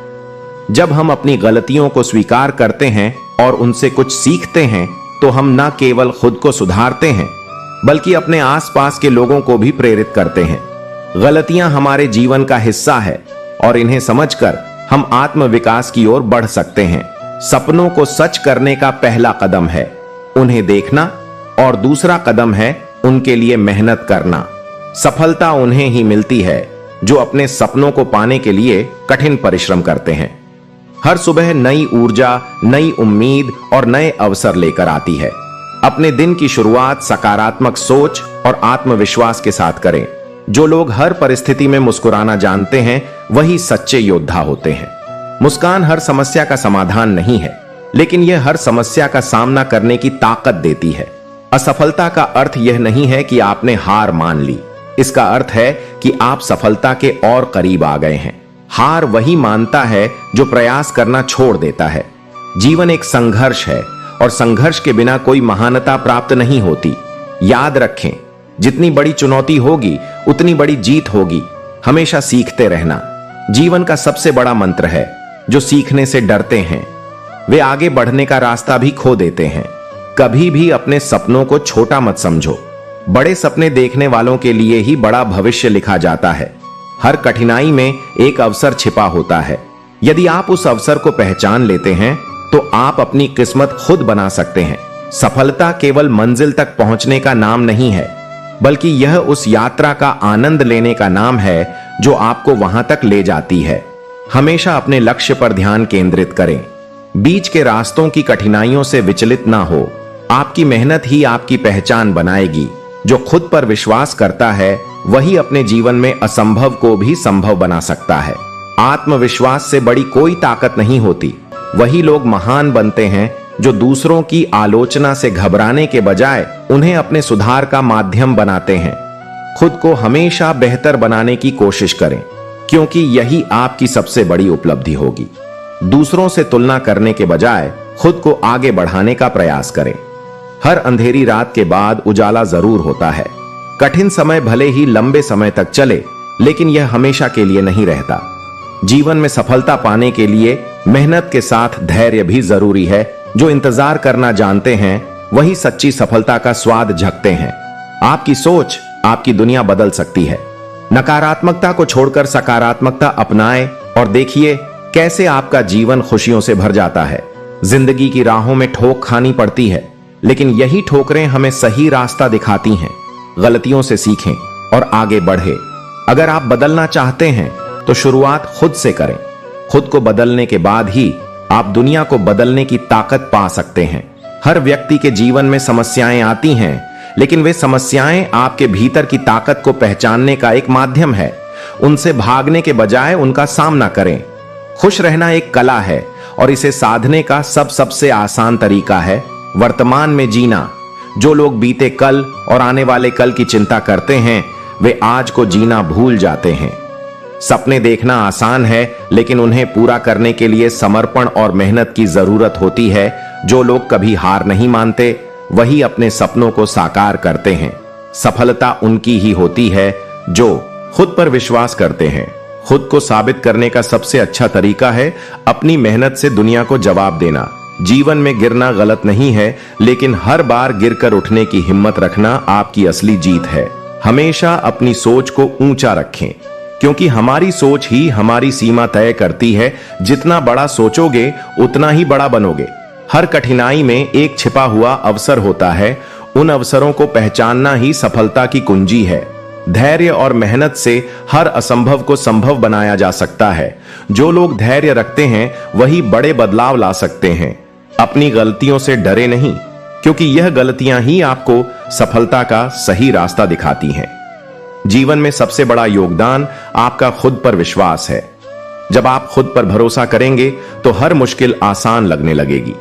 जब हम अपनी गलतियों को स्वीकार करते हैं और उनसे कुछ सीखते हैं, तो हम न केवल खुद को सुधारते हैं, बल्कि अपने आसपास के लोगों को भी प्रेरित करते हैं। गलतियां हमारे जीवन का हिस्सा है, और इन्हें समझकर हम आत्मविकास की ओर बढ़ सकते हैं। सपनों को सच करने का पहला कदम है उन्हें देखना, और दूसरा कदम है उनके लिए मेहनत करना। सफलता उन्हें ही मिलती है जो अपने सपनों को पाने के लिए कठिन परिश्रम करते हैं। हर सुबह नई ऊर्जा, नई उम्मीद और नए अवसर लेकर आती है। अपने दिन की शुरुआत सकारात्मक सोच और आत्मविश्वास के साथ करें। जो लोग हर परिस्थिति में मुस्कुराना जानते हैं, वही सच्चे योद्धा होते हैं। मुस्कान हर समस्या का समाधान नहीं है, लेकिन यह हर समस्या का सामना करने की ताकत देती है। असफलता का अर्थ यह नहीं है कि आपने हार मान ली। इसका अर्थ है कि आप सफलता के और करीब आ गए हैं। हार वही मानता है जो प्रयास करना छोड़ देता है। जीवन एक संघर्ष है, और संघर्ष के बिना कोई महानता प्राप्त नहीं होती। याद रखें, जितनी बड़ी चुनौती होगी, उतनी बड़ी जीत होगी। हमेशा सीखते रहना जीवन का सबसे बड़ा मंत्र है। जो सीखने से डरते हैं, वे आगे बढ़ने का रास्ता भी खो देते हैं। कभी भी अपने सपनों को छोटा मत समझो। बड़े सपने देखने वालों के लिए ही बड़ा भविष्य लिखा जाता है। हर कठिनाई में एक अवसर छिपा होता है। यदि आप उस अवसर को पहचान लेते हैं, तो आप अपनी किस्मत खुद बना सकते हैं। सफलता केवल मंजिल तक पहुंचने का नाम नहीं है, बल्कि यह उस यात्रा का आनंद लेने का नाम है जो आपको वहां तक ले जाती है। हमेशा अपने लक्ष्य पर ध्यान केंद्रित करें। बीच के रास्तों की कठिनाइयों से विचलित ना हो। आपकी मेहनत ही आपकी पहचान बनाएगी। जो खुद पर विश्वास करता है, वही अपने जीवन में असंभव को भी संभव बना सकता है। आत्मविश्वास से बड़ी कोई ताकत नहीं होती। वही लोग महान बनते हैं जो दूसरों की आलोचना से घबराने के बजाय उन्हें अपने सुधार का माध्यम बनाते हैं। खुद को हमेशा बेहतर बनाने की कोशिश करें, क्योंकि यही आपकी सबसे बड़ी उपलब्धि होगी। दूसरों से तुलना करने के बजाय खुद को आगे बढ़ाने का प्रयास करें। हर अंधेरी रात के बाद उजाला जरूर होता है। कठिन समय भले ही लंबे समय तक चले, लेकिन यह हमेशा के लिए नहीं रहता। जीवन में सफलता पाने के लिए मेहनत के साथ धैर्य भी जरूरी है। जो इंतजार करना जानते हैं, वही सच्ची सफलता का स्वाद झकते हैं। आपकी सोच आपकी दुनिया बदल सकती है। नकारात्मकता को छोड़कर सकारात्मकता अपनाएं और देखिए कैसे आपका जीवन खुशियों से भर जाता है। जिंदगी की राहों में ठोक खानी पड़ती है, लेकिन यही ठोकरें हमें सही रास्ता दिखाती हैं। गलतियों से सीखें और आगे बढ़े। अगर आप बदलना चाहते हैं, तो शुरुआत खुद से करें। खुद को बदलने के बाद ही आप दुनिया को बदलने की ताकत पा सकते हैं। हर व्यक्ति के जीवन में समस्याएं आती हैं, लेकिन वे समस्याएं आपके भीतर की ताकत को पहचानने का एक माध्यम है। उनसे भागने के बजाय उनका सामना करें। खुश रहना एक कला है, और इसे साधने का सबसे आसान तरीका है वर्तमान में जीना। जो लोग बीते कल और आने वाले कल की चिंता करते हैं, वे आज को जीना भूल जाते हैं। सपने देखना आसान है, लेकिन उन्हें पूरा करने के लिए समर्पण और मेहनत की जरूरत होती है। जो लोग कभी हार नहीं मानते, वही अपने सपनों को साकार करते हैं। सफलता उनकी ही होती है जो खुद पर विश्वास करते हैं। खुद को साबित करने का सबसे अच्छा तरीका है अपनी मेहनत से दुनिया को जवाब देना। जीवन में गिरना गलत नहीं है, लेकिन हर बार गिरकर उठने की हिम्मत रखना आपकी असली जीत है। हमेशा अपनी सोच को ऊंचा रखें। क्योंकि हमारी सोच ही हमारी सीमा तय करती है। जितना बड़ा सोचोगे उतना ही बड़ा बनोगे। हर कठिनाई में एक छिपा हुआ अवसर होता है। उन अवसरों को पहचानना ही सफलता की कुंजी है। धैर्य और मेहनत से हर असंभव को संभव बनाया जा सकता है। जो लोग धैर्य रखते हैं वही बड़े बदलाव ला सकते हैं। अपनी गलतियों से डरे नहीं, क्योंकि यह गलतियां ही आपको सफलता का सही रास्ता दिखाती हैं। जीवन में सबसे बड़ा योगदान आपका खुद पर विश्वास है। जब आप खुद पर भरोसा करेंगे तो हर मुश्किल आसान लगने लगेगी।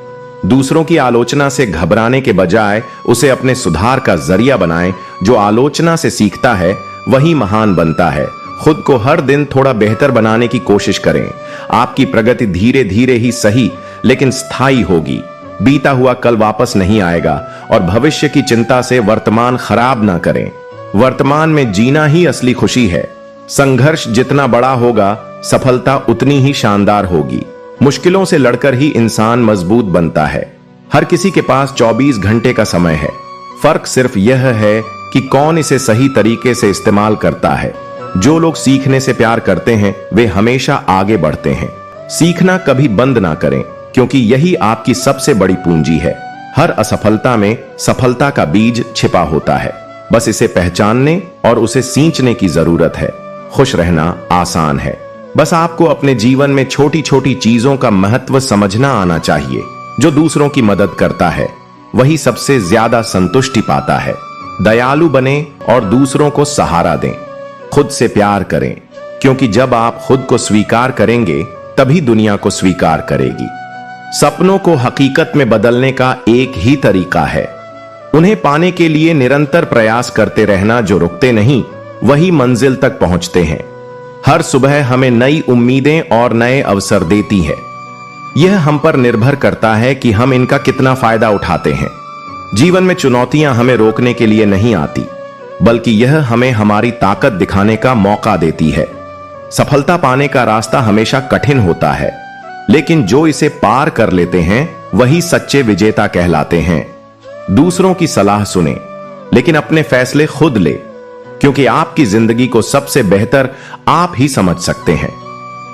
दूसरों की आलोचना से घबराने के बजाय उसे अपने सुधार का जरिया बनाएं। जो आलोचना से सीखता है वही महान बनता है। खुद को हर दिन थोड़ा बेहतर बनाने की कोशिश करें। आपकी प्रगति धीरे धीरे ही सही लेकिन स्थायी होगी। बीता हुआ कल वापस नहीं आएगा और भविष्य की चिंता से वर्तमान खराब ना करें। वर्तमान में जीना ही असली खुशी है। संघर्ष जितना बड़ा होगा सफलता उतनी ही शानदार होगी। मुश्किलों से लड़कर ही इंसान मजबूत बनता है। हर किसी के पास 24 घंटे का समय है। फर्क सिर्फ यह है कि कौन इसे सही तरीके से इस्तेमाल करता है। जो लोग सीखने से प्यार करते हैं वे हमेशा आगे बढ़ते हैं। सीखना कभी बंद ना करें, क्योंकि यही आपकी सबसे बड़ी पूंजी है। हर असफलता में सफलता का बीज छिपा होता है। बस इसे पहचानने और उसे सींचने की जरूरत है। खुश रहना आसान है। बस आपको अपने जीवन में छोटी छोटी चीजों का महत्व समझना आना चाहिए। जो दूसरों की मदद करता है वही सबसे ज्यादा संतुष्टि पाता है। दयालु बने और दूसरों को सहारा दें। खुद से प्यार करें, क्योंकि जब आप खुद को स्वीकार करेंगे तभी दुनिया को स्वीकार करेगी। सपनों को हकीकत में बदलने का एक ही तरीका है। उन्हें पाने के लिए निरंतर प्रयास करते रहना। जो रुकते नहीं वही मंजिल तक पहुंचते हैं। हर सुबह हमें नई उम्मीदें और नए अवसर देती है। यह हम पर निर्भर करता है कि हम इनका कितना फायदा उठाते हैं। जीवन में चुनौतियां हमें रोकने के लिए नहीं आती, बल्कि यह हमें हमारी ताकत दिखाने का मौका देती है। सफलता पाने का रास्ता हमेशा कठिन होता है, लेकिन जो इसे पार कर लेते हैं वही सच्चे विजेता कहलाते हैं। दूसरों की सलाह सुने, लेकिन अपने फैसले खुद ले, क्योंकि आपकी जिंदगी को सबसे बेहतर आप ही समझ सकते हैं।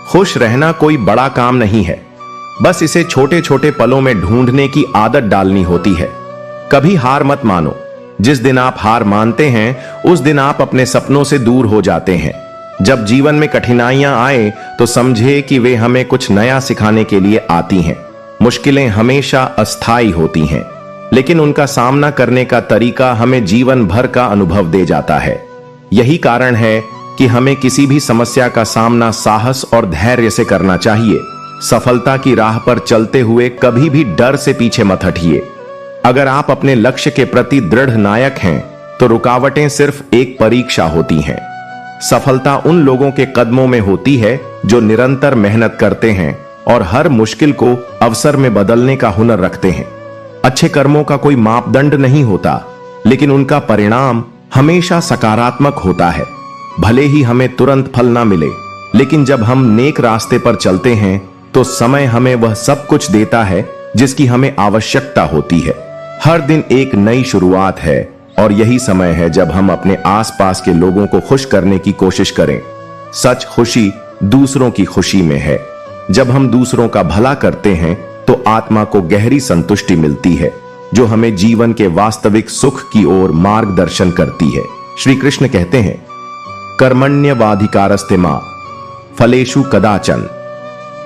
खुश रहना कोई बड़ा काम नहीं है, बस इसे छोटे छोटे पलों में ढूंढने की आदत डालनी होती है। कभी हार मत मानो। जिस दिन आप हार मानते हैं उस दिन आप अपने सपनों से दूर हो जाते हैं। जब जीवन में कठिनाइयां आए तो समझे कि वे हमें कुछ नया सिखाने के लिए आती हैं। मुश्किलें हमेशा अस्थायी होती हैं, लेकिन उनका सामना करने का तरीका हमें जीवन भर का अनुभव दे जाता है। यही कारण है कि हमें किसी भी समस्या का सामना साहस और धैर्य से करना चाहिए। सफलता की राह पर चलते हुए कभी भी डर से पीछे मत हटिए। अगर आप अपने लक्ष्य के प्रति दृढ़ नायक हैं तो रुकावटें सिर्फ एक परीक्षा होती हैं। सफलता उन लोगों के कदमों में होती है जो निरंतर मेहनत करते हैं और हर मुश्किल को अवसर में बदलने का हुनर रखते हैं। अच्छे कर्मों का कोई मापदंड नहीं होता, लेकिन उनका परिणाम हमेशा सकारात्मक होता है। भले ही हमें तुरंत फल ना मिले, लेकिन जब हम नेक रास्ते पर चलते हैं तो समय हमें वह सब कुछ देता है जिसकी हमें आवश्यकता होती है। हर दिन एक नई शुरुआत है और यही समय है जब हम अपने आसपास के लोगों को खुश करने की कोशिश करें। सच खुशी दूसरों की खुशी में है। जब हम दूसरों का भला करते हैं तो आत्मा को गहरी संतुष्टि मिलती है, जो हमें जीवन के वास्तविक सुख की ओर मार्गदर्शन करती है। श्री कृष्ण कहते हैं, कर्मण्यवाधिकारस्ते मा फलेषु कदाचन।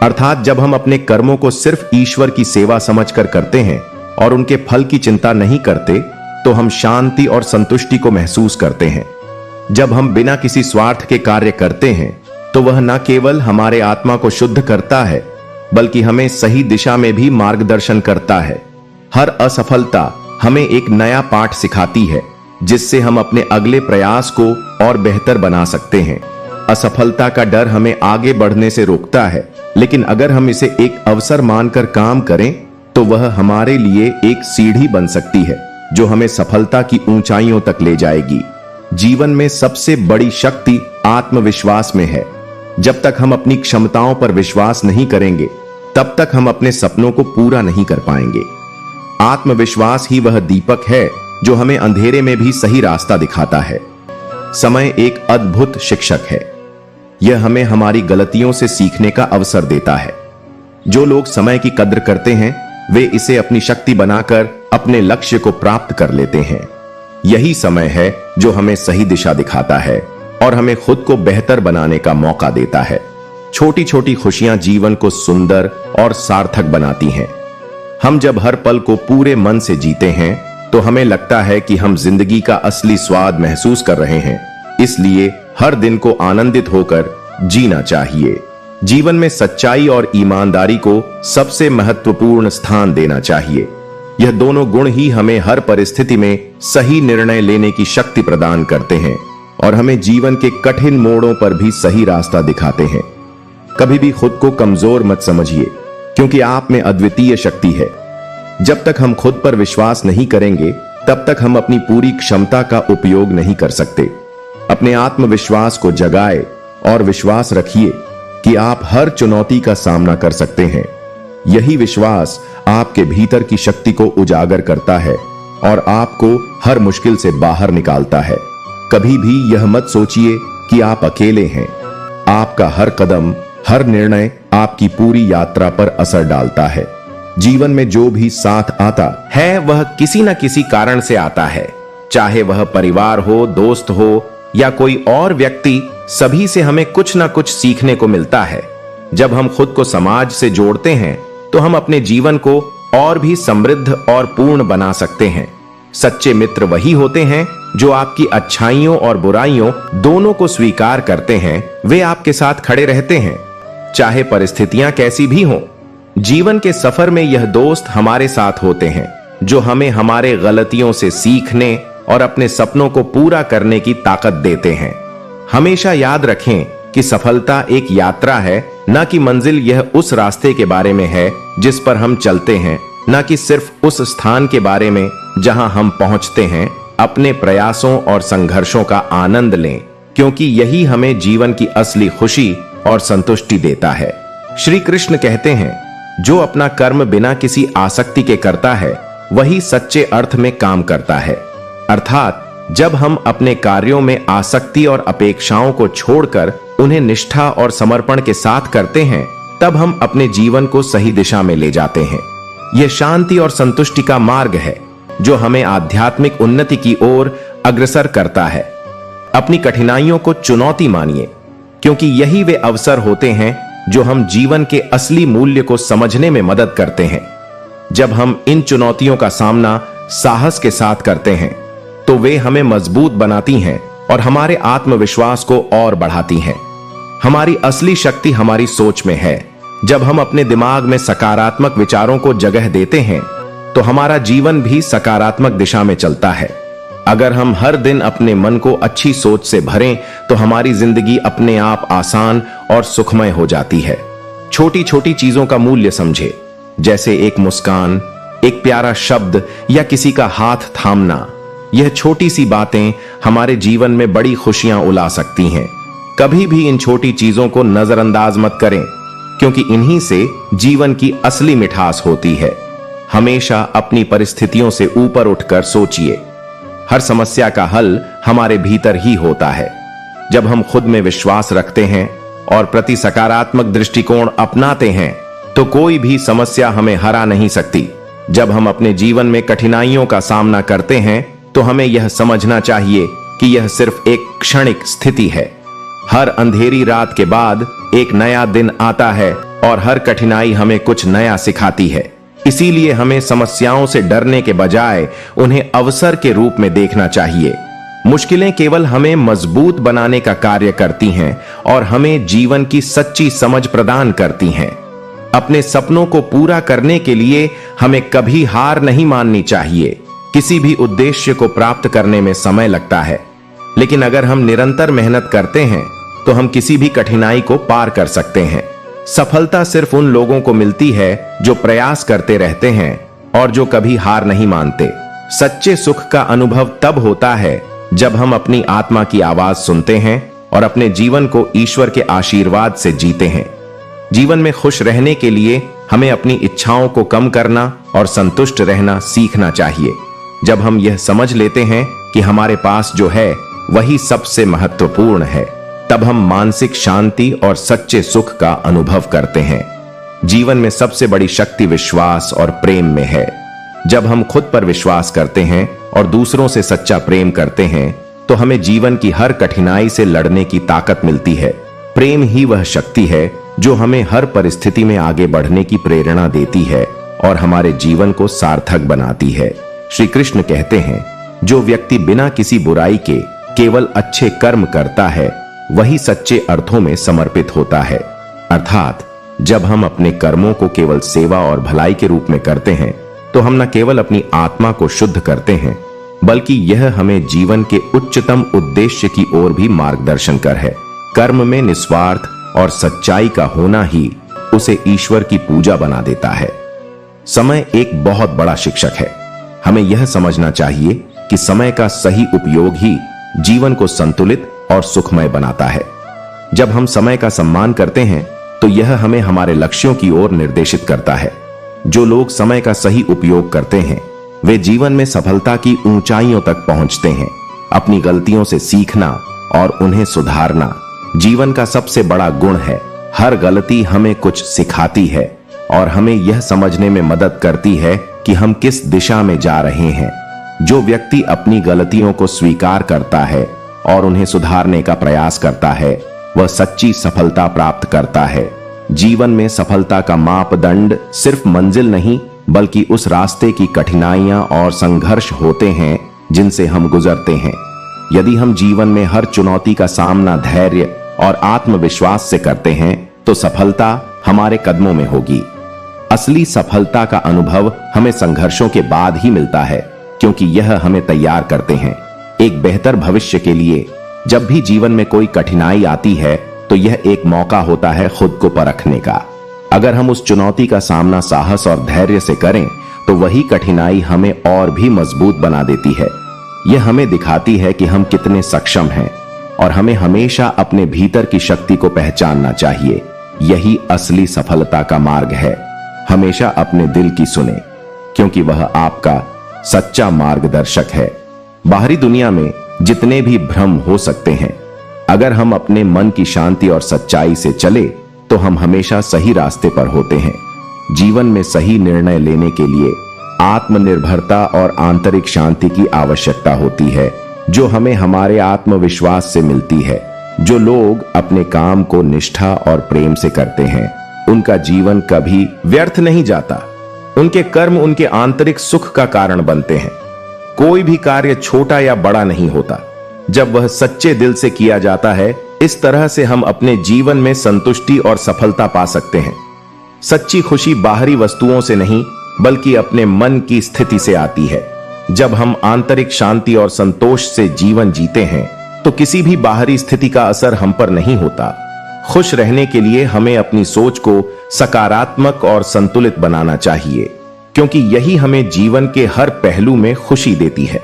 अर्थात जब हम अपने कर्मों को सिर्फ ईश्वर की सेवा समझकर करते हैं और उनके फल की चिंता नहीं करते तो हम शांति और संतुष्टि को महसूस करते हैं। जब हम बिना किसी स्वार्थ के कार्य करते हैं तो वह न केवल हमारे आत्मा को शुद्ध करता है, बल्कि हमें सही दिशा में भी मार्गदर्शन करता है। हर असफलता हमें एक नया पाठ सिखाती है, जिससे हम अपने अगले प्रयास को और बेहतर बना सकते हैं। असफलता का डर हमें आगे बढ़ने से रोकता है, लेकिन अगर हम इसे एक अवसर मानकर काम करें तो वह हमारे लिए एक सीढ़ी बन सकती है जो हमें सफलता की ऊंचाइयों तक ले जाएगी। जीवन में सबसे बड़ी शक्ति आत्मविश्वास में है। जब तक हम अपनी क्षमताओं पर विश्वास नहीं करेंगे तब तक हम अपने सपनों को पूरा नहीं कर पाएंगे। आत्मविश्वास ही वह दीपक है जो हमें अंधेरे में भी सही रास्ता दिखाता है। समय एक अद्भुत शिक्षक है। यह हमें हमारी गलतियों से सीखने का अवसर देता है। जो लोग समय की कद्र करते हैं वे इसे अपनी शक्ति बनाकर अपने लक्ष्य को प्राप्त कर लेते हैं। यही समय है जो हमें सही दिशा दिखाता है और हमें खुद को बेहतर बनाने का मौका देता है। छोटी छोटी खुशियां जीवन को सुंदर और सार्थक बनाती हैं। हम जब हर पल को पूरे मन से जीते हैं तो हमें लगता है कि हम जिंदगी का असली स्वाद महसूस कर रहे हैं। इसलिए हर दिन को आनंदित होकर जीना चाहिए। जीवन में सच्चाई और ईमानदारी को सबसे महत्वपूर्ण स्थान देना चाहिए। यह दोनों गुण ही हमें हर परिस्थिति में सही निर्णय लेने की शक्ति प्रदान करते हैं और हमें जीवन के कठिन मोड़ों पर भी सही रास्ता दिखाते हैं। कभी भी खुद को कमजोर मत समझिए, क्योंकि आप में अद्वितीय शक्ति है। जब तक हम खुद पर विश्वास नहीं करेंगे तब तक हम अपनी पूरी क्षमता का उपयोग नहीं कर सकते। अपने आत्मविश्वास को जगाए और विश्वास रखिए कि आप हर चुनौती का सामना कर सकते हैं। यही विश्वास आपके भीतर की शक्ति को उजागर करता है और आपको हर मुश्किल से बाहर निकालता है। कभी भी यह मत सोचिए कि आप अकेले हैं। आपका हर कदम, हर निर्णय आपकी पूरी यात्रा पर असर डालता है। जीवन में जो भी साथ आता है वह किसी न किसी कारण से आता है, चाहे वह परिवार हो, दोस्त हो या कोई और व्यक्ति। सभी से हमें कुछ न कुछ सीखने को मिलता है। जब हम खुद को समाज से जोड़ते हैं तो हम अपने जीवन को और भी समृद्ध और पूर्ण बना सकते हैं। सच्चे मित्र वही होते हैं जो आपकी अच्छाइयों और बुराइयों दोनों को स्वीकार करते हैं। वे आपके साथ खड़े रहते हैं, चाहे परिस्थितियां कैसी भी हों। जीवन के सफर में यह दोस्त हमारे साथ होते हैं जो हमें हमारे गलतियों से सीखने और अपने सपनों को पूरा करने की ताकत देते हैं। हमेशा याद रखें कि सफलता एक यात्रा है, न कि मंजिल। यह उस रास्ते के बारे में है जिस पर हम चलते हैं, न कि सिर्फ उस स्थान के बारे में जहां हम पहुंचते हैं। अपने प्रयासों और संघर्षों का आनंद लें, क्योंकि यही हमें जीवन की असली खुशी और संतुष्टि देता है। श्री कृष्ण कहते हैं, जो अपना कर्म बिना किसी आसक्ति के करता है वही सच्चे अर्थ में काम करता है। अर्थात जब हम अपने कार्यों में आसक्ति और अपेक्षाओं को छोड़कर उन्हें निष्ठा और समर्पण के साथ करते हैं, तब हम अपने जीवन को सही दिशा में ले जाते हैं। यह शांति और संतुष्टि का मार्ग है जो हमें आध्यात्मिक उन्नति की ओर अग्रसर करता है। अपनी कठिनाइयों को चुनौती मानिए, क्योंकि यही वे अवसर होते हैं जो हम जीवन के असली मूल्य को समझने में मदद करते हैं। जब हम इन चुनौतियों का सामना साहस के साथ करते हैं तो वे हमें मजबूत बनाती हैं और हमारे आत्मविश्वास को और बढ़ाती हैं। हमारी असली शक्ति हमारी सोच में है। जब हम अपने दिमाग में सकारात्मक विचारों को जगह देते हैं तो हमारा जीवन भी सकारात्मक दिशा में चलता है। अगर हम हर दिन अपने मन को अच्छी सोच से भरें तो हमारी जिंदगी अपने आप आसान और सुखमय हो जाती है। छोटी छोटी चीजों का मूल्य समझे, जैसे एक मुस्कान, एक प्यारा शब्द या किसी का हाथ थामना। यह छोटी सी बातें हमारे जीवन में बड़ी खुशियां उला सकती हैं। कभी भी इन छोटी चीजों को नजरअंदाज मत करें, क्योंकि इन्हीं से जीवन की असली मिठास होती है। हमेशा अपनी परिस्थितियों से ऊपर उठकर सोचिए। हर समस्या का हल हमारे भीतर ही होता है। जब हम खुद में विश्वास रखते हैं और प्रति सकारात्मक दृष्टिकोण अपनाते हैं तो कोई भी समस्या हमें हरा नहीं सकती। जब हम अपने जीवन में कठिनाइयों का सामना करते हैं तो हमें यह समझना चाहिए कि यह सिर्फ एक क्षणिक स्थिति है। हर अंधेरी रात के बाद एक नया दिन आता है और हर कठिनाई हमें कुछ नया सिखाती है। इसीलिए हमें समस्याओं से डरने के बजाय उन्हें अवसर के रूप में देखना चाहिए। मुश्किलें केवल हमें मजबूत बनाने का कार्य करती हैं और हमें जीवन की सच्ची समझ प्रदान करती हैं। अपने सपनों को पूरा करने के लिए हमें कभी हार नहीं माननी चाहिए। किसी भी उद्देश्य को प्राप्त करने में समय लगता है, लेकिन अगर हम निरंतर मेहनत करते हैं तो हम किसी भी कठिनाई को पार कर सकते हैं। सफलता सिर्फ उन लोगों को मिलती है जो प्रयास करते रहते हैं और जो कभी हार नहीं मानते। सच्चे सुख का अनुभव तब होता है जब हम अपनी आत्मा की आवाज सुनते हैं और अपने जीवन को ईश्वर के आशीर्वाद से जीते हैं। जीवन में खुश रहने के लिए हमें अपनी इच्छाओं को कम करना और संतुष्ट रहना सीखना चाहिए। जब हम यह समझ लेते हैं कि हमारे पास जो है वही सबसे महत्वपूर्ण है, तब हम मानसिक शांति और सच्चे सुख का अनुभव करते हैं। जीवन में सबसे बड़ी शक्ति विश्वास और प्रेम में है। जब हम खुद पर विश्वास करते हैं और दूसरों से सच्चा प्रेम करते हैं तो हमें जीवन की हर कठिनाई से लड़ने की ताकत मिलती है। प्रेम ही वह शक्ति है जो हमें हर परिस्थिति में आगे बढ़ने की प्रेरणा देती है और हमारे जीवन को सार्थक बनाती है। श्री कृष्ण कहते हैं, जो व्यक्ति बिना किसी बुराई के केवल अच्छे कर्म करता है वही सच्चे अर्थों में समर्पित होता है। अर्थात जब हम अपने कर्मों को केवल सेवा और भलाई के रूप में करते हैं तो हम न केवल अपनी आत्मा को शुद्ध करते हैं बल्कि यह हमें जीवन के उच्चतम उद्देश्य की ओर भी मार्गदर्शन कर है। कर्म में निस्वार्थ और सच्चाई का होना ही उसे ईश्वर की पूजा बना देता है। समय एक बहुत बड़ा शिक्षक है। हमें यह समझना चाहिए कि समय का सही उपयोग ही जीवन को संतुलित और सुखमय बनाता है। जब हम समय का सम्मान करते हैं तो यह हमें हमारे लक्ष्यों की ओर निर्देशित करता है। जो लोग समय का सही उपयोग करते हैं वे जीवन में सफलता की ऊंचाइयों तक पहुंचते हैं। अपनी गलतियों से सीखना और उन्हें सुधारना जीवन का सबसे बड़ा गुण है। हर गलती हमें कुछ सिखाती है और हमें यह समझने में मदद करती है कि हम किस दिशा में जा रहे हैं। जो व्यक्ति अपनी गलतियों को स्वीकार करता है और उन्हें सुधारने का प्रयास करता है वह सच्ची सफलता प्राप्त करता है। जीवन में सफलता का मापदंड सिर्फ मंजिल नहीं बल्कि उस रास्ते की कठिनाइयां और संघर्ष होते हैं जिनसे हम गुजरते हैं। यदि हम जीवन में हर चुनौती का सामना धैर्य और आत्मविश्वास से करते हैं तो सफलता हमारे कदमों में होगी। असली सफलता का अनुभव हमें संघर्षों के बाद ही मिलता है क्योंकि यह हमें तैयार करते हैं एक बेहतर भविष्य के लिए। जब भी जीवन में कोई कठिनाई आती है तो यह एक मौका होता है खुद को परखने का। अगर हम उस चुनौती का सामना साहस और धैर्य से करें तो वही कठिनाई हमें और भी मजबूत बना देती है। यह हमें दिखाती है कि हम कितने सक्षम हैं और हमें हमेशा अपने भीतर की शक्ति को पहचानना चाहिए। यही असली सफलता का मार्ग है। हमेशा अपने दिल की सुने क्योंकि वह आपका सच्चा मार्गदर्शक है। बाहरी दुनिया में जितने भी भ्रम हो सकते हैं, अगर हम अपने मन की शांति और सच्चाई से चले तो हम हमेशा सही रास्ते पर होते हैं। जीवन में सही निर्णय लेने के लिए आत्मनिर्भरता और आंतरिक शांति की आवश्यकता होती है जो हमें हमारे आत्मविश्वास से मिलती है। जो लोग अपने काम को निष्ठा और प्रेम से करते हैं उनका जीवन कभी व्यर्थ नहीं जाता। उनके कर्म उनके आंतरिक सुख का कारण बनते हैं। कोई भी कार्य छोटा या बड़ा नहीं होता जब वह सच्चे दिल से किया जाता है। इस तरह से हम अपने जीवन में संतुष्टि और सफलता पा सकते हैं। सच्ची खुशी बाहरी वस्तुओं से नहीं बल्कि अपने मन की स्थिति से आती है। जब हम आंतरिक शांति और संतोष से जीवन जीते हैं तो किसी भी बाहरी स्थिति का असर हम पर नहीं होता। खुश रहने के लिए हमें अपनी सोच को सकारात्मक और संतुलित बनाना चाहिए क्योंकि यही हमें जीवन के हर पहलू में खुशी देती है।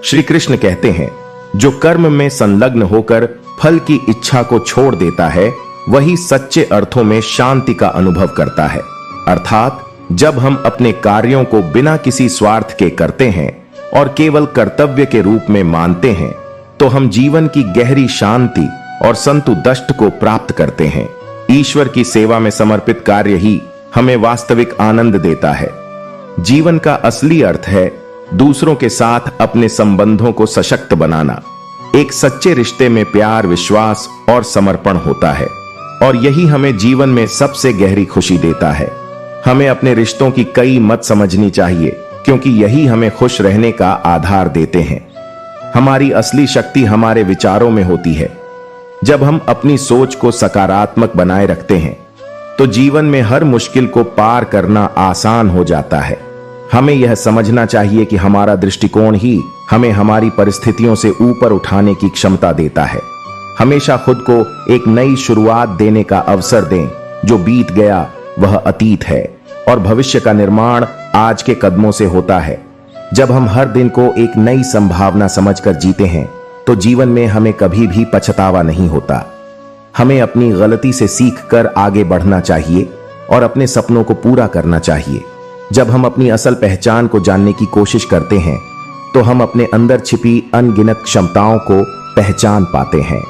श्री कृष्ण कहते हैं, जो कर्म में संलग्न होकर फल की इच्छा को छोड़ देता है वही सच्चे अर्थों में शांति का अनुभव करता है। अर्थात जब हम अपने कार्यों को बिना किसी स्वार्थ के करते हैं और केवल कर्तव्य के रूप में मानते हैं तो हम जीवन की गहरी शांति और संतुष्टि को प्राप्त करते हैं। ईश्वर की सेवा में समर्पित कार्य ही हमें वास्तविक आनंद देता है। जीवन का असली अर्थ है दूसरों के साथ अपने संबंधों को सशक्त बनाना। एक सच्चे रिश्ते में प्यार, विश्वास और समर्पण होता है और यही हमें जीवन में सबसे गहरी खुशी देता है। हमें अपने रिश्तों की कई मत समझनी चाहिए क्योंकि यही हमें खुश रहने का आधार देते हैं। हमारी असली शक्ति हमारे विचारों में होती है। जब हम अपनी सोच को सकारात्मक बनाए रखते हैं तो जीवन में हर मुश्किल को पार करना आसान हो जाता है। हमें यह समझना चाहिए कि हमारा दृष्टिकोण ही हमें हमारी परिस्थितियों से ऊपर उठाने की क्षमता देता है। हमेशा खुद को एक नई शुरुआत देने का अवसर दें। जो बीत गया वह अतीत है और भविष्य का निर्माण आज के कदमों से होता है। जब हम हर दिन को एक नई संभावना समझकर जीते हैं तो जीवन में हमें कभी भी पछतावा नहीं होता। हमें अपनी गलती से सीखकर आगे बढ़ना चाहिए और अपने सपनों को पूरा करना चाहिए। जब हम अपनी असल पहचान को जानने की कोशिश करते हैं तो हम अपने अंदर छिपी अनगिनत क्षमताओं को पहचान पाते हैं।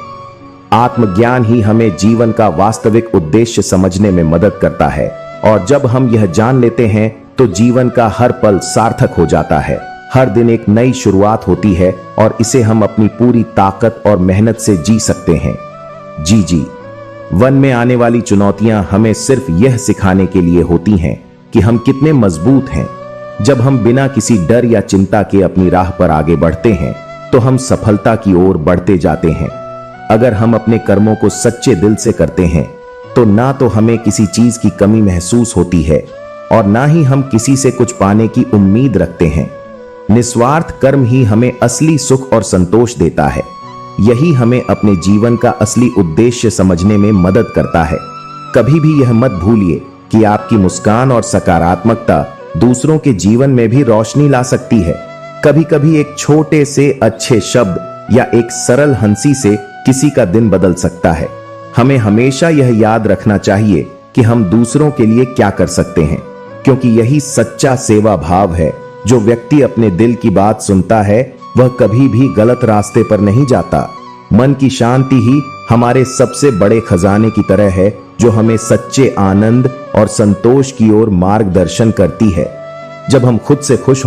आत्मज्ञान ही हमें जीवन का वास्तविक उद्देश्य समझने में मदद करता है, और जब हम यह जान लेते हैं तो जीवन का हर पल सार्थक हो जाता है। हर दिन एक नई शुरुआत होती है और इसे हम अपनी पूरी ताकत और मेहनत से जी सकते हैं। जी, वन में आने वाली चुनौतियां हमें सिर्फ यह सिखाने के लिए होती हैं कि हम कितने मजबूत हैं। जब हम बिना किसी डर या चिंता के अपनी राह पर आगे बढ़ते हैं तो हम सफलता की ओर बढ़ते जाते हैं। अगर हम अपने कर्मों को सच्चे दिल से करते हैं तो ना तो हमें किसी चीज की कमी महसूस होती है और ना ही हम किसी से कुछ पाने की उम्मीद रखते हैं। निस्वार्थ कर्म ही हमें असली सुख और संतोष देता है। यही हमें अपने जीवन का असली उद्देश्य समझने में मदद करता है। कभी भी यह मत भूलिए कि आपकी मुस्कान और सकारात्मकता दूसरों के जीवन में भी रोशनी ला सकती है। कभी कभी एक छोटे से अच्छे शब्द या एक सरल हंसी से किसी का दिन बदल सकता है। हमें हमेशा यह याद रखना चाहिए कि हम दूसरों के लिए क्या कर सकते हैं, क्योंकि यही सच्चा सेवा भाव है। जो व्यक्ति अपने दिल की बात सुनता है वह कभी भी गलत रास्ते पर नहीं जाता। मन की शांति ही हमारे सबसे बड़े खजाने की तरह है, जो हमें सच्चे आनंद और संतोष की ओर मार्गदर्शन करती है। जब हम खुद से खुश